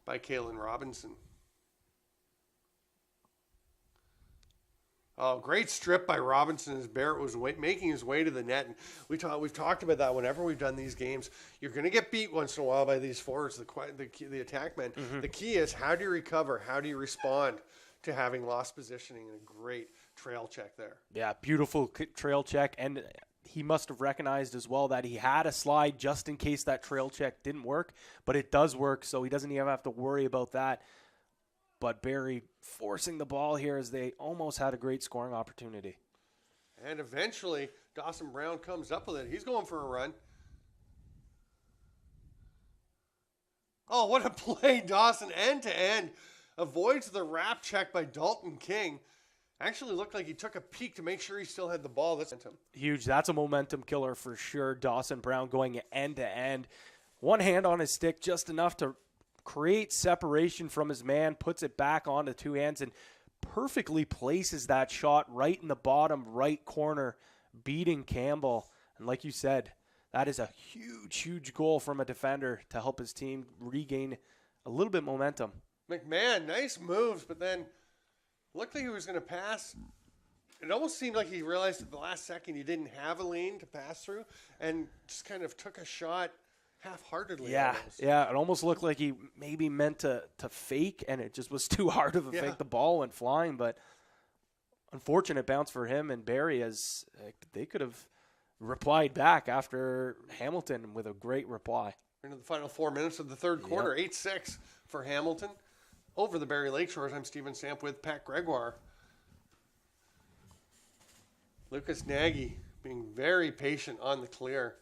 by Kalen Robinson. Oh, great strip by Robinson as Barrett was making his way to the net. And we've talked about that whenever we've done these games. You're going to get beat once in a while by these forwards, the attack men. Mm-hmm. The key is, how do you recover? How do you respond to having lost positioning? And a great trail check there. Yeah, beautiful trail check. And he must have recognized as well that he had a slide just in case that trail check didn't work. But it does work, so he doesn't even have to worry about that. But Barrie forcing the ball here as they almost had a great scoring opportunity. And eventually, Dawson Brown comes up with it. He's going for a run. Oh, what a play, Dawson, end to end. Avoids the wrap check by Dalton King. Actually looked like he took a peek to make sure he still had the ball. That's huge. That's a momentum killer for sure. Dawson Brown going end to end. One hand on his stick, just enough to create separation from his man, puts it back onto two hands, and perfectly places that shot right in the bottom right corner, beating Campbell. And like you said, that is a huge, huge goal from a defender to help his team regain a little bit momentum. McMahon, nice moves, but then looked like he was going to pass. It almost seemed like he realized at the last second he didn't have a lane to pass through and just kind of took a shot half-heartedly. Yeah, it almost looked like he maybe meant to fake, and it just was too hard of a fake. The ball went flying, but unfortunate bounce for him and Barrie, as they could have replied back after Hamilton with a great reply. Into the final 4 minutes of the third quarter, 8-6 for Hamilton. Over the Barrie Lakeshores, I'm Stephen Stamp with Pat Gregoire. Lucas Nagy being very patient on the clear.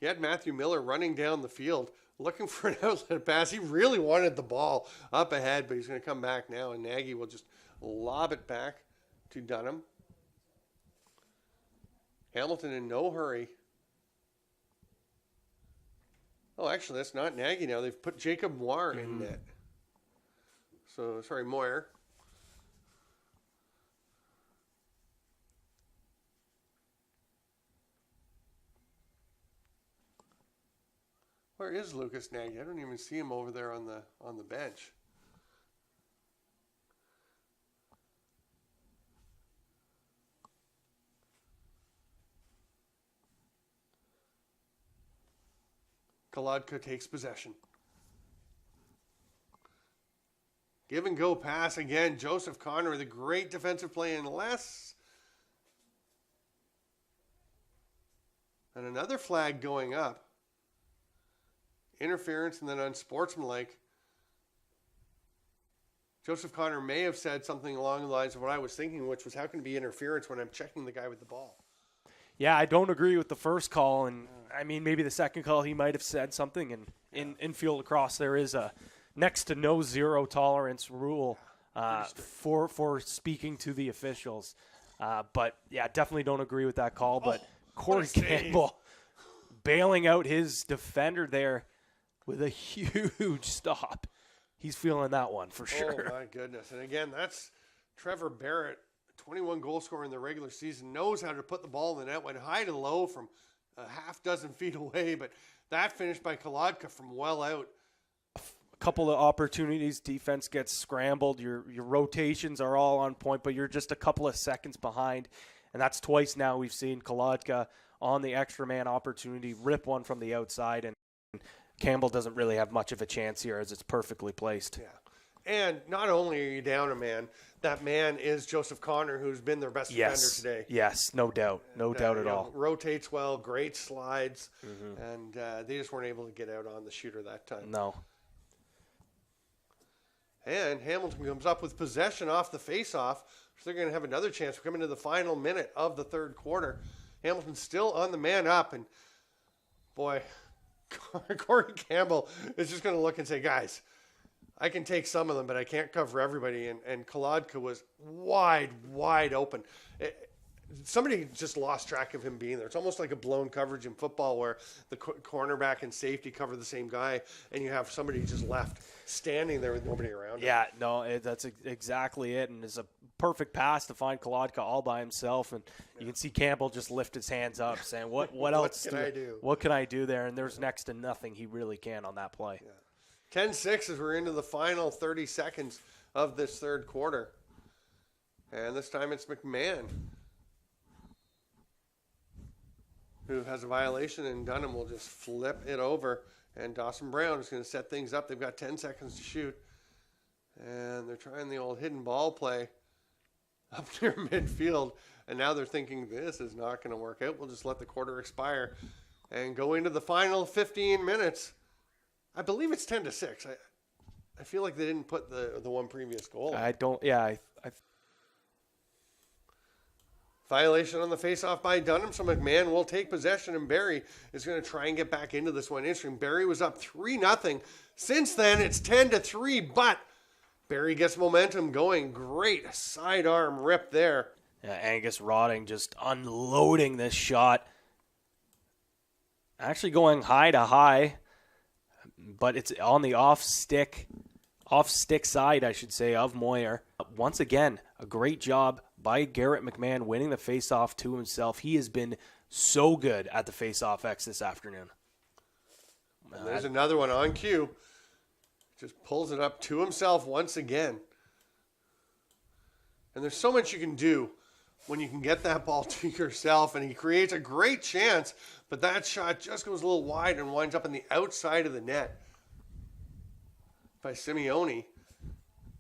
He had Matthew Miller running down the field, looking for an outlet pass. He really wanted the ball up ahead, but he's going to come back now, and Nagy will just lob it back to Dunham. Hamilton in no hurry. Oh, actually, that's not Nagy now. They've put Jacob Moir in net. So, sorry, Moyer. Where is Lucas Nagy? I don't even see him over there on the bench. Kolodka takes possession. Give and go pass again. Joseph Connor with a great defensive play in less. And another flag going up. Interference and then unsportsmanlike. Joseph Connor may have said something along the lines of what I was thinking, which was, how can it be interference when I'm checking the guy with the ball? Yeah, I don't agree with the first call, and I mean, maybe the second call he might have said something. And in field lacrosse, there is a next to no zero tolerance rule for speaking to the officials. But yeah, definitely don't agree with that call. But Corey Campbell bailing out his defender there with a huge stop. He's feeling that one for sure. Oh my goodness! And again, that's Trevor Barrett. 21 goal scorer in the regular season, knows how to put the ball in the net, went high to low from a half dozen feet away, but that finished by Kolodka from well out. A couple of opportunities, defense gets scrambled, your rotations are all on point, but you're just a couple of seconds behind, and that's twice now we've seen Kolodka on the extra man opportunity rip one from the outside, and Campbell doesn't really have much of a chance here as it's perfectly placed. Yeah. And not only are you down a man, that man is Joseph Connor, who's been their best defender today. Yes, no doubt. No doubt at all. Rotates well, great slides, and they just weren't able to get out on the shooter that time. No. And Hamilton comes up with possession off the face-off, so they're going to have another chance. We're coming to the final minute of the third quarter. Hamilton's still on the man up, and boy, Corey Campbell is just going to look and say, guys, I can take some of them, but I can't cover everybody. And Kolodka was wide open. Somebody just lost track of him being there. It's almost like a blown coverage in football where the cornerback and safety cover the same guy, and you have somebody just left standing there with nobody around him. Yeah, no, that's exactly it. And it's a perfect pass to find Kolodka all by himself. And you can see Campbell just lift his hands up saying, what else can I do? What can I do there? And there's next to nothing he really can on that play. Yeah. 10-6 as we're into the final 30 seconds of this third quarter. And this time it's McMahon who has a violation, and Dunham will just flip it over. And Dawson Brown is going to set things up. They've got 10 seconds to shoot. And they're trying the old hidden ball play up near midfield. And now they're thinking this is not going to work out. We'll just let the quarter expire and go into the final 15 minutes. I believe it's 10-6. I feel like they didn't put the one previous goal. I don't. Yeah. Violation on the faceoff by Dunham, so McMahon will take possession, and Barrie is going to try and get back into this one. Interesting. Barrie was up 3-0. Since then, it's 10-3, but Barrie gets momentum going. Great sidearm rip there. Yeah, Angus Rotting just unloading this shot. Actually going high to high, but it's on the off stick side, I should say, of Moyer. Once again, a great job by Garrett McMahon winning the faceoff to himself. He has been so good at the faceoff X this afternoon. And there's another one on cue. Just pulls it up to himself once again. And there's so much you can do when you can get that ball to yourself, and he creates a great chance, but that shot just goes a little wide and winds up on the outside of the net by Simeone.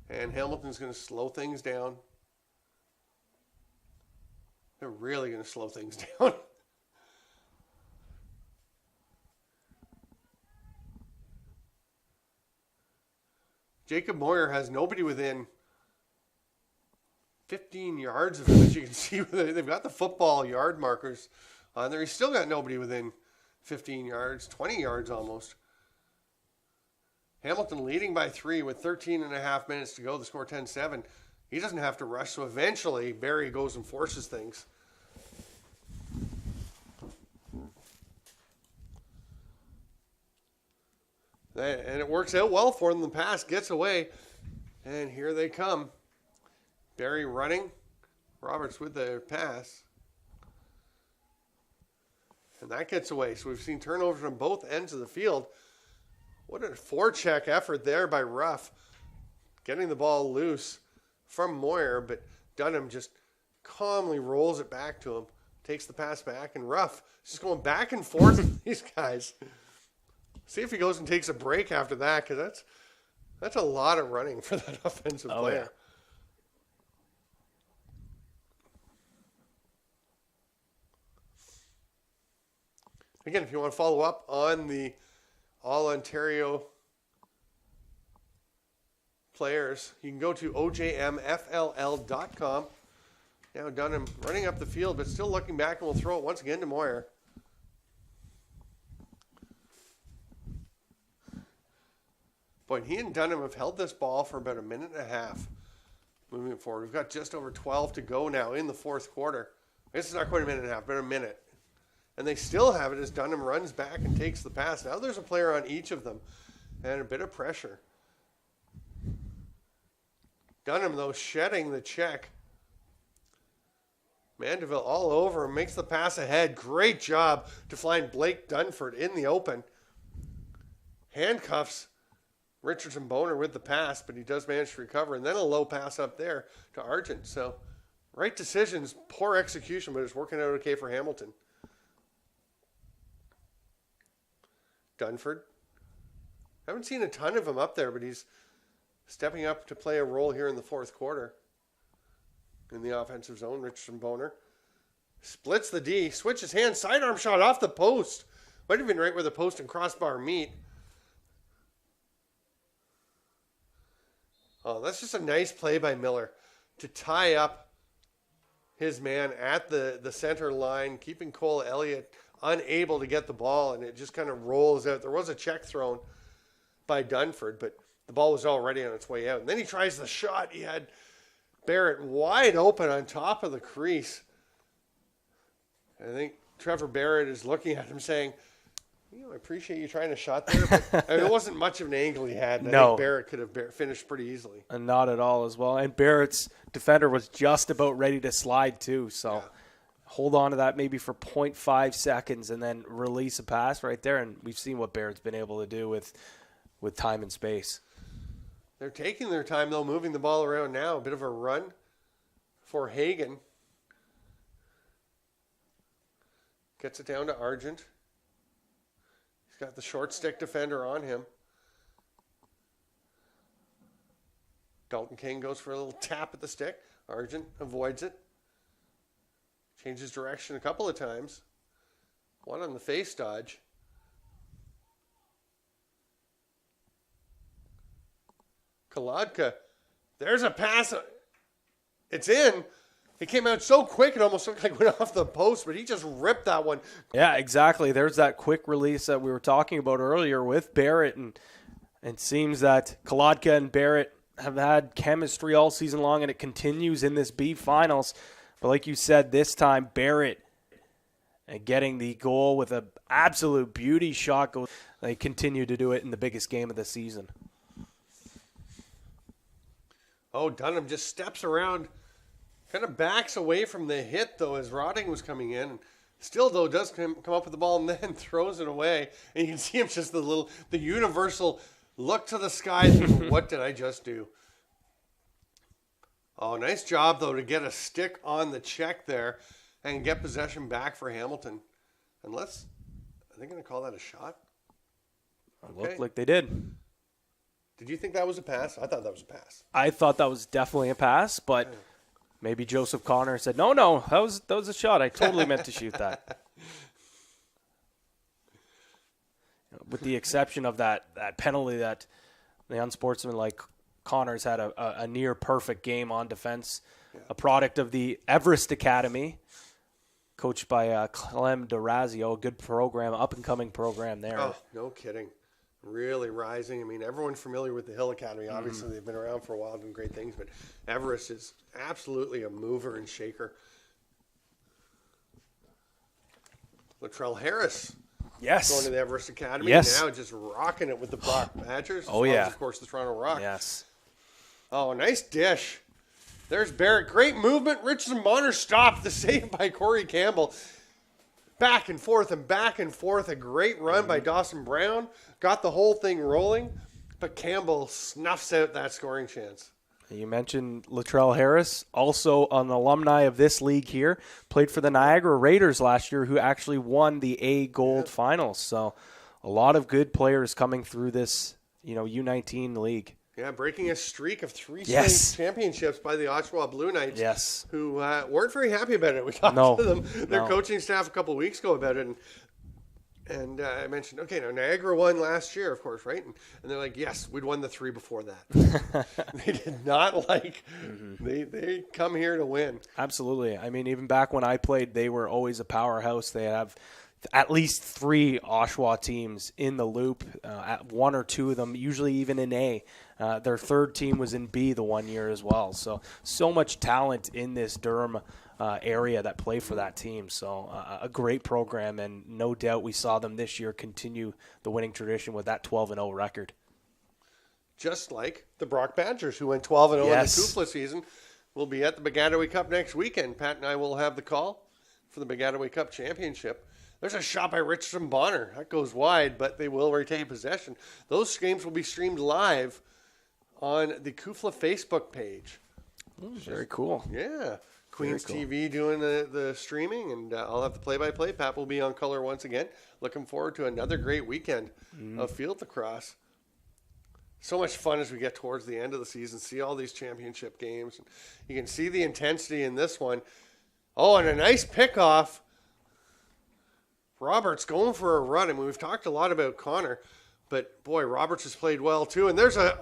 And Hamilton's going to slow things down. They're really going to slow things down. Jacob Moyer has nobody within 15 yards of him, as you can see. They've got the football yard markers on there. He's still got nobody within 15 yards, 20 yards almost. Hamilton leading by 3 with 13 and a half minutes to go. The score 10-7. He doesn't have to rush, so eventually Barrie goes and forces things. And it works out well for them. The pass gets away, and here they come. Barrie running. Roberts with the pass. And that gets away. So we've seen turnovers on both ends of the field. What a forecheck effort there by Ruff. Getting the ball loose from Moyer, but Dunham just calmly rolls it back to him. Takes the pass back, and Ruff just going back and forth with these guys. See if he goes and takes a break after that, because that's a lot of running for that offensive player. Yeah. Again, if you want to follow up on the All-Ontario players, you can go to OJMFLL.com. Now Dunham running up the field, but still looking back, and we'll throw it once again to Moyer. Boy, he and Dunham have held this ball for about a minute and a half moving forward. We've got just over 12 to go now in the fourth quarter. This is not quite a minute and a half, but a minute. And they still have it as Dunham runs back and takes the pass. Now there's a player on each of them and a bit of pressure. Dunham, though, shedding the check. Mandeville all over him, makes the pass ahead. Great job to find Blake Dunford in the open. Handcuffs Richardson Boner with the pass, but he does manage to recover. And then a low pass up there to Argent. So right decisions, poor execution, but it's working out okay for Hamilton. Dunford. Haven't seen a ton of him up there, but he's stepping up to play a role here in the fourth quarter. In the offensive zone, Richardson Boner splits the D, switches hands, sidearm shot off the post. Might have been right where the post and crossbar meet. Oh, that's just a nice play by Miller to tie up his man at the center line, keeping Cole Elliott unable to get the ball, and it just kind of rolls out. There was a check thrown by Dunford, but the ball was already on its way out. And then he tries the shot. He had Barrett wide open on top of the crease. I think Trevor Barrett is looking at him saying, I appreciate you trying a shot there, but it wasn't much of an angle he had. And I think Barrett could have finished pretty easily. And not at all as well. And Barrett's defender was just about ready to slide too, so... Yeah. Hold on to that maybe for 0.5 seconds and then release a pass right there. And we've seen what Barrett's been able to do with time and space. They're taking their time, though, moving the ball around now. A bit of a run for Hagen. Gets it down to Argent. He's got the short stick defender on him. Dalton King goes for a little tap at the stick. Argent avoids it. Changes direction a couple of times. One on the face dodge. Kolodka. There's a pass. It's in. It came out so quick it almost looked like it went off the post, but he just ripped that one. Yeah, exactly. There's that quick release that we were talking about earlier with Barrett, and it seems that Kolodka and Barrett have had chemistry all season long, and it continues in this B finals. But like you said, this time Barrett getting the goal with an absolute beauty shot. They continue to do it in the biggest game of the season. Oh, Dunham just steps around, kind of backs away from the hit, though, as Rotting was coming in. Still, though, does come up with the ball and then throws it away. And you can see him just the universal look to the sky thinking, what did I just do? Oh, nice job, though, to get a stick on the check there and get possession back for Hamilton. And are they going to call that a shot? Okay. Looked like they did. Did you think that was a pass? I thought that was a pass. I thought that was definitely a pass, but maybe Joseph Connor said, no, that was a shot. I totally meant to shoot that. With the exception of that penalty that the unsportsmanlike Connors had a near perfect game on defense, a product of the Everest Academy, coached by Clem Durazio, a good program, up-and-coming program there. Oh, no kidding. Really rising. I mean, everyone's familiar with the Hill Academy. Obviously, they've been around for a while doing great things, but Everest is absolutely a mover and shaker. Latrell Harris. Yes. Going to the Everest Academy. Yes. Now just rocking it with the Brock Badgers. Oh, yeah. Of course, the Toronto Rock. Yes. Oh, nice dish. There's Barrett. Great movement. Richardson Bonner stopped the save by Corey Campbell. Back and forth and back and forth. A great run by Dawson Brown. Got the whole thing rolling. But Campbell snuffs out that scoring chance. You mentioned Latrell Harris, also an alumni of this league here. Played for the Niagara Raiders last year, who actually won the A Gold Finals. So a lot of good players coming through this, U19 league. Yeah, breaking a streak of 3 Yes. championships by the Oshawa Blue Knights. Yes. Who weren't very happy about it. We talked to them, their coaching staff a couple of weeks ago about it. And I mentioned, okay, now Niagara won last year, of course, right? And they're like, yes, we'd won the 3 before that. They did not they come here to win. Absolutely. I mean, even back when I played, they were always a powerhouse. They have at least 3 Oshawa teams in the loop, at 1 or 2 of them, usually even in A. Their third team was in B the one year as well. So much talent in this Durham area that play for that team. So a great program, and no doubt we saw them this year continue the winning tradition with that 12-0 record. Just like the Brock Badgers, who went 12-0 in the Kufla season, will be at the Begataway Cup next weekend. Pat and I will have the call for the Begataway Cup championship. There's a shot by Richardson Bonner. That goes wide, but they will retain possession. Those games will be streamed live on the Kufla Facebook page. Very cool. Yeah. Queen's TV doing the streaming, and I'll have the play-by-play. Pat will be on color once again. Looking forward to another great weekend of field lacrosse. So much fun as we get towards the end of the season, see all these championship games. You can see the intensity in this one. Oh, and a nice pickoff. Roberts going for a run. I mean, we've talked a lot about Connor, but boy, Roberts has played well too. And there's I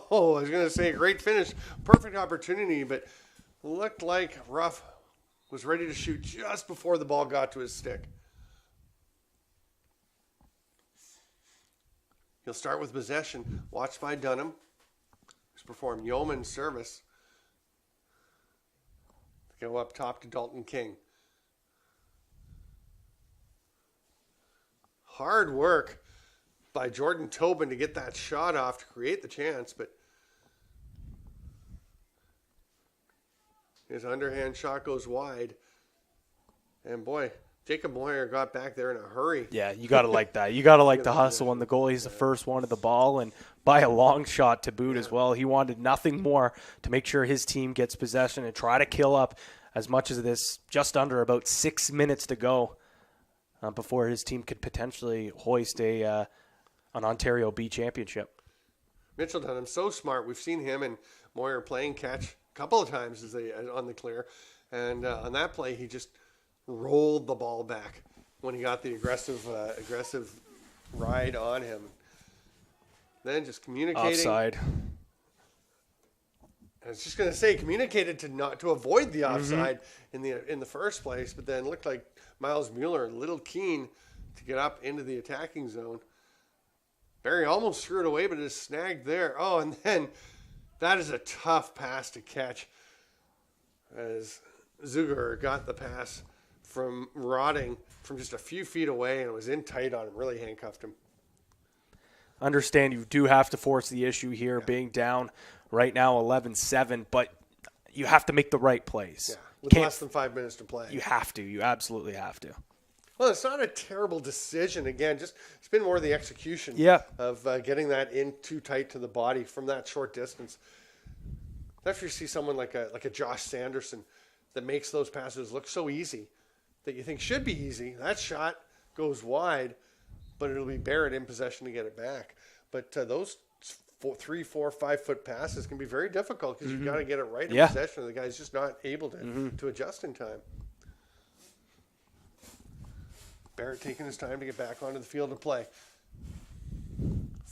was going to say a great finish. Perfect opportunity, but looked like Ruff was ready to shoot just before the ball got to his stick. He'll start with possession. Watched by Dunham, who's performed yeoman service. Go up top to Dalton King. Hard work by Jordan Tobin to get that shot off to create the chance, but his underhand shot goes wide. And boy, Jacob Moyer got back there in a hurry. Yeah, you got to like that. You got to like the hustle when the goalie's the first one to the ball, and by a long shot to boot as well. He wanted nothing more to make sure his team gets possession and try to kill up as much as this, just under about 6 minutes to go before his team could potentially hoist an Ontario B championship. Mitchell Dunham, so smart. We've seen him and Moyer playing catch a couple of times on the clear. And on that play, he just rolled the ball back when he got the aggressive ride on him. Then just communicating. Offside. I was just going to say, communicated to avoid the offside in the first place, but then looked like Miles Mueller a little keen to get up into the attacking zone. Barrie almost threw it away, but it is snagged there. Oh, and then That is a tough pass to catch, as Zuger got the pass from Rotting from just a few feet away, and it was in tight on him, really handcuffed him. Understand you do have to force the issue here, being down right now 11-7, but you have to make the right plays. Yeah, with less than 5 minutes to play. You have to. You absolutely have to. Well, it's not a terrible decision. Again, just it's been more the execution of getting that in too tight to the body from that short distance. After you see someone like a Josh Sanderson that makes those passes look so easy that you think should be easy, that shot goes wide, but it'll be Barrett in possession to get it back. But those 3, 4, 5 foot passes can be very difficult because you've got to get it right in possession. The guy's just not able to adjust in time. Barrett taking his time to get back onto the field to play.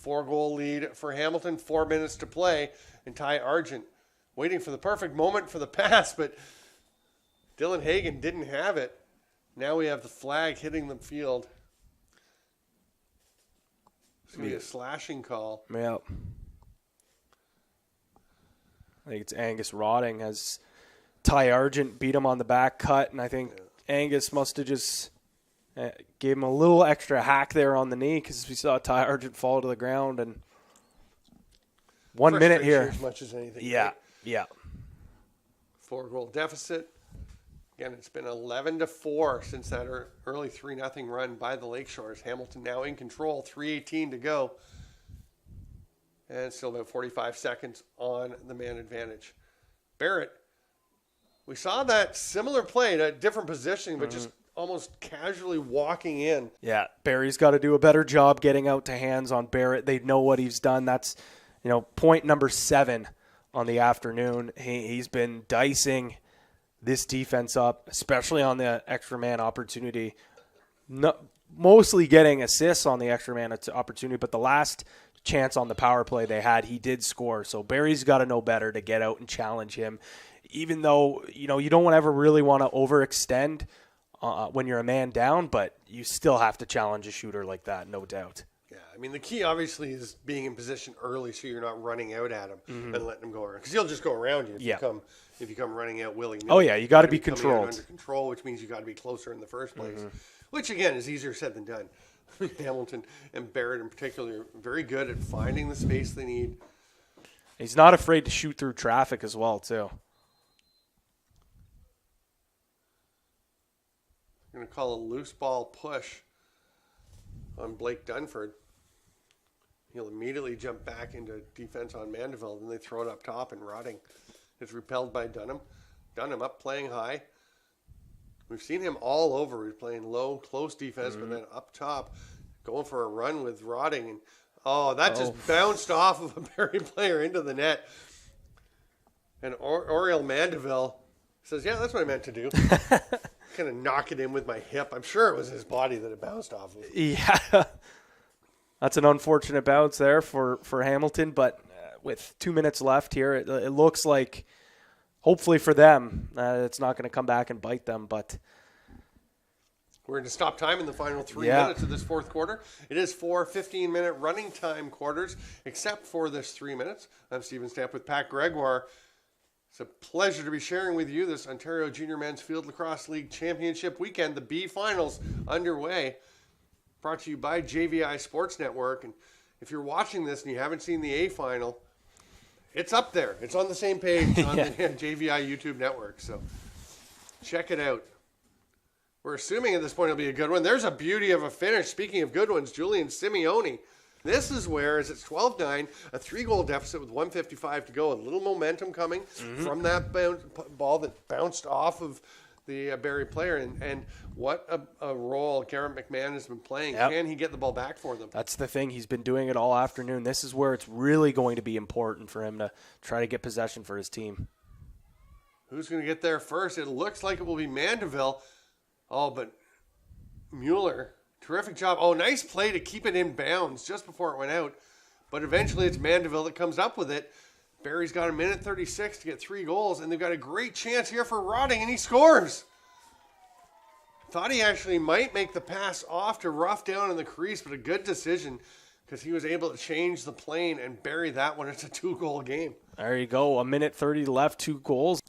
4-goal lead for Hamilton, 4 minutes to play, and Ty Argent waiting for the perfect moment for the pass, but Dylan Hagan didn't have it. Now we have the flag hitting the field. It's going to be a slashing call. Yep. I think it's Angus Rotting as Ty Argent beat him on the back cut, and I think Angus must have just gave him a little extra hack there on the knee because we saw Ty Argent fall to the ground. And 1 minute here. As much as anything. Yeah, yeah. 4-goal deficit. Again, it's been 11-4 since that early 3-0 run by the Lakeshores. Hamilton now in control, 3:18 to go. And still about 45 seconds on the man advantage. Barrett, we saw that similar play at a different position, but just almost casually walking in. Yeah, Barrie's got to do a better job getting out to hands on Barrett. They know what he's done. That's, point number 7 on the afternoon. He's been dicing this defense up, especially on the extra man opportunity. Mostly getting assists on the extra man opportunity, but the last chance on the power play they had, he did score. So Barrie's got to know better to get out and challenge him. Even though, you don't ever really want to overextend when you're a man down, but you still have to challenge a shooter like that, no doubt. Yeah, I mean, the key obviously is being in position early so you're not running out at him and letting him go around. Because he'll just go around you if you come running out willy-nilly. Oh, yeah, you got to be controlled. Under control, which means you got to be closer in the first place, which, again, is easier said than done. Hamilton and Barrett in particular are very good at finding the space they need. He's not afraid to shoot through traffic as well, too. I'm going to call a loose ball push on Blake Dunford. He'll immediately jump back into defense on Mandeville, then they throw it up top, and Rotting is repelled by Dunham. Dunham up playing high. We've seen him all over. He's playing low, close defense, but then up top, going for a run with Rotting. And that just bounced off of a Barrie player into the net. And Oriel Mandeville says, yeah, that's what I meant to do. Kind of knock it in with my hip. I'm sure it was his body that it bounced off of. Yeah. That's an unfortunate bounce there for Hamilton, but with 2 minutes left here, it looks like, hopefully for them, it's not going to come back and bite them, but we're going to stop time in the final 3 minutes of this fourth quarter. It is 4 15-minute running time quarters, except for this 3 minutes. I'm Stephen Stamp with Pat Gregoire. It's a pleasure to be sharing with you this Ontario Junior Men's Field Lacrosse League Championship weekend. The B Finals underway. Brought to you by JVI Sports Network. And if you're watching this and you haven't seen the A Final, it's up there. It's on the same page on the JVI YouTube network. So check it out. We're assuming at this point it'll be a good one. There's a beauty of a finish. Speaking of good ones, Julian Simeone. This is where, as it's 12-9, a 3-goal deficit with 1:55 to go. A little momentum coming from that ball that bounced off of the Barrie player. And what a role Garrett McMahon has been playing. Yep. Can he get the ball back for them? That's the thing. He's been doing it all afternoon. This is where it's really going to be important for him to try to get possession for his team. Who's going to get there first? It looks like it will be Mandeville. Oh, but Mueller, terrific job. Oh, nice play to keep it in bounds just before it went out. But eventually it's Mandeville that comes up with it. Barrie's got a minute 36 to get 3 goals, and they've got a great chance here for Rotting, and he scores. Thought he actually might make the pass off to Ruff down in the crease, but a good decision because he was able to change the plane and bury that one. It's a 2-goal game. There you go. 1:30 left, 2 goals.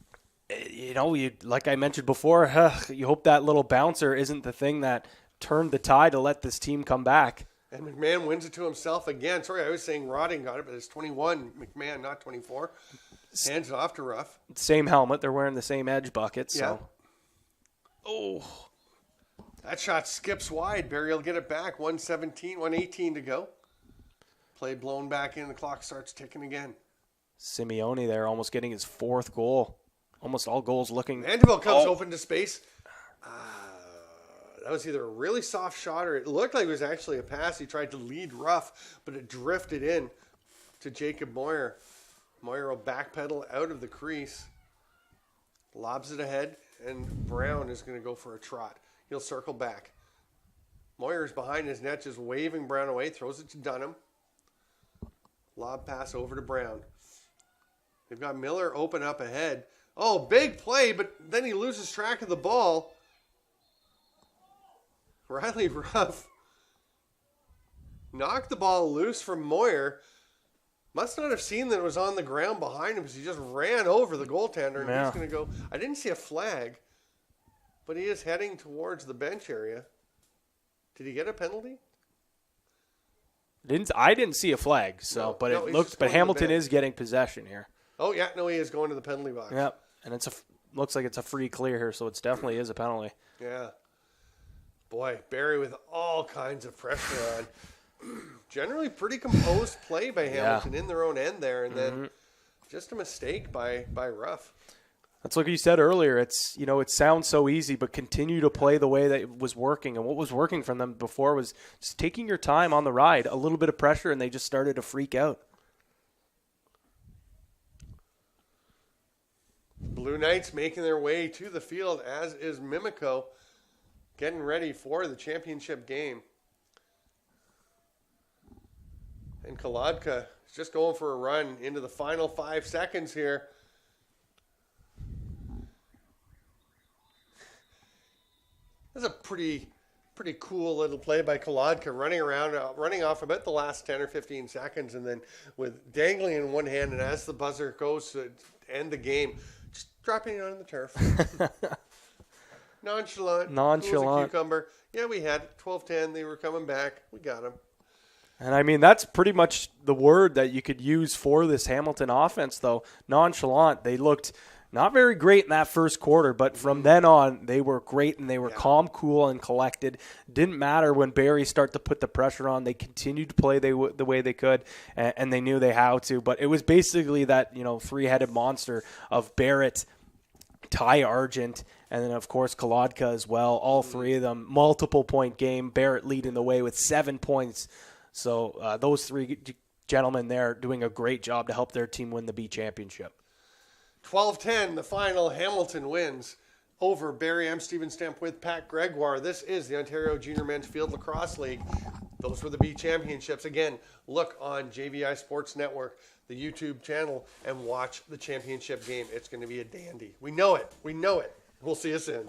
You know, like I mentioned before, you hope that little bouncer isn't the thing that turned the tide to let this team come back. And McMahon wins it to himself again. Sorry, I was saying Roding got it, but it's 21. McMahon, not 24. Hands it off to Ruff. Same helmet. They're wearing the same edge buckets. Yeah. So. Oh. That shot skips wide. Barrie will get it back. 118 to go. Play blown back in. The clock starts ticking again. Simeone there almost getting his 4th goal. Almost all goals looking. Vanderbilt comes open to space. That was either a really soft shot or it looked like it was actually a pass. He tried to lead Ruff, but it drifted in to Jacob Moyer. Moyer will backpedal out of the crease. Lobs it ahead, and Brown is going to go for a trot. He'll circle back. Moyer's behind his net, just waving Brown away. Throws it to Dunham. Lob pass over to Brown. They've got Miller open up ahead. Oh, big play, but then he loses track of the ball. Riley Ruff knocked the ball loose from Moyer. Must not have seen that it was on the ground behind him because he just ran over the goaltender and he's going to go. I didn't see a flag, but he is heading towards the bench area. Did he get a penalty? I didn't see a flag, but Hamilton is getting possession here. Oh yeah, no, he is going to the penalty box. Yep, and looks like it's a free clear here, so it definitely is a penalty. Yeah. Boy, Barrie with all kinds of pressure on. Generally pretty composed play by Hamilton in their own end there, and then just a mistake by Ruff. That's like you said earlier. It's it sounds so easy, but continue to play the way that it was working. And what was working from them before was just taking your time on the ride, a little bit of pressure, and they just started to freak out. Blue Knights making their way to the field, as is Mimico, getting ready for the championship game. And Kolodka is just going for a run into the final 5 seconds here. That's a pretty cool little play by Kolodka, running off about the last 10 or 15 seconds, and then with dangling in one hand, and as the buzzer goes to end the game, just dropping it on the turf. Nonchalant. Cool as a cucumber. Yeah, we had 12-10. They were coming back. We got them. And, I mean, that's pretty much the word that you could use for this Hamilton offense, though. Nonchalant. They looked not very great in that first quarter, but from then on, they were great, and they were calm, cool, and collected. Didn't matter when Barrie started to put the pressure on. They continued to play the way they could, and they knew they how to. But it was basically that, three-headed monster of Barrett, Ty Argent, and then, of course, Kolodka as well. All three of them, multiple-point game. Barrett leading the way with 7 points. So those three gentlemen there doing a great job to help their team win the B championship. 12-10, the final. Hamilton wins over Barrie. I'm Steven Stamp with Pat Gregoire. This is the Ontario Junior Men's Field Lacrosse League. Those were the B championships. Again, look on JVI Sports Network, the YouTube channel, and watch the championship game. It's going to be a dandy. We know it. We'll see you soon.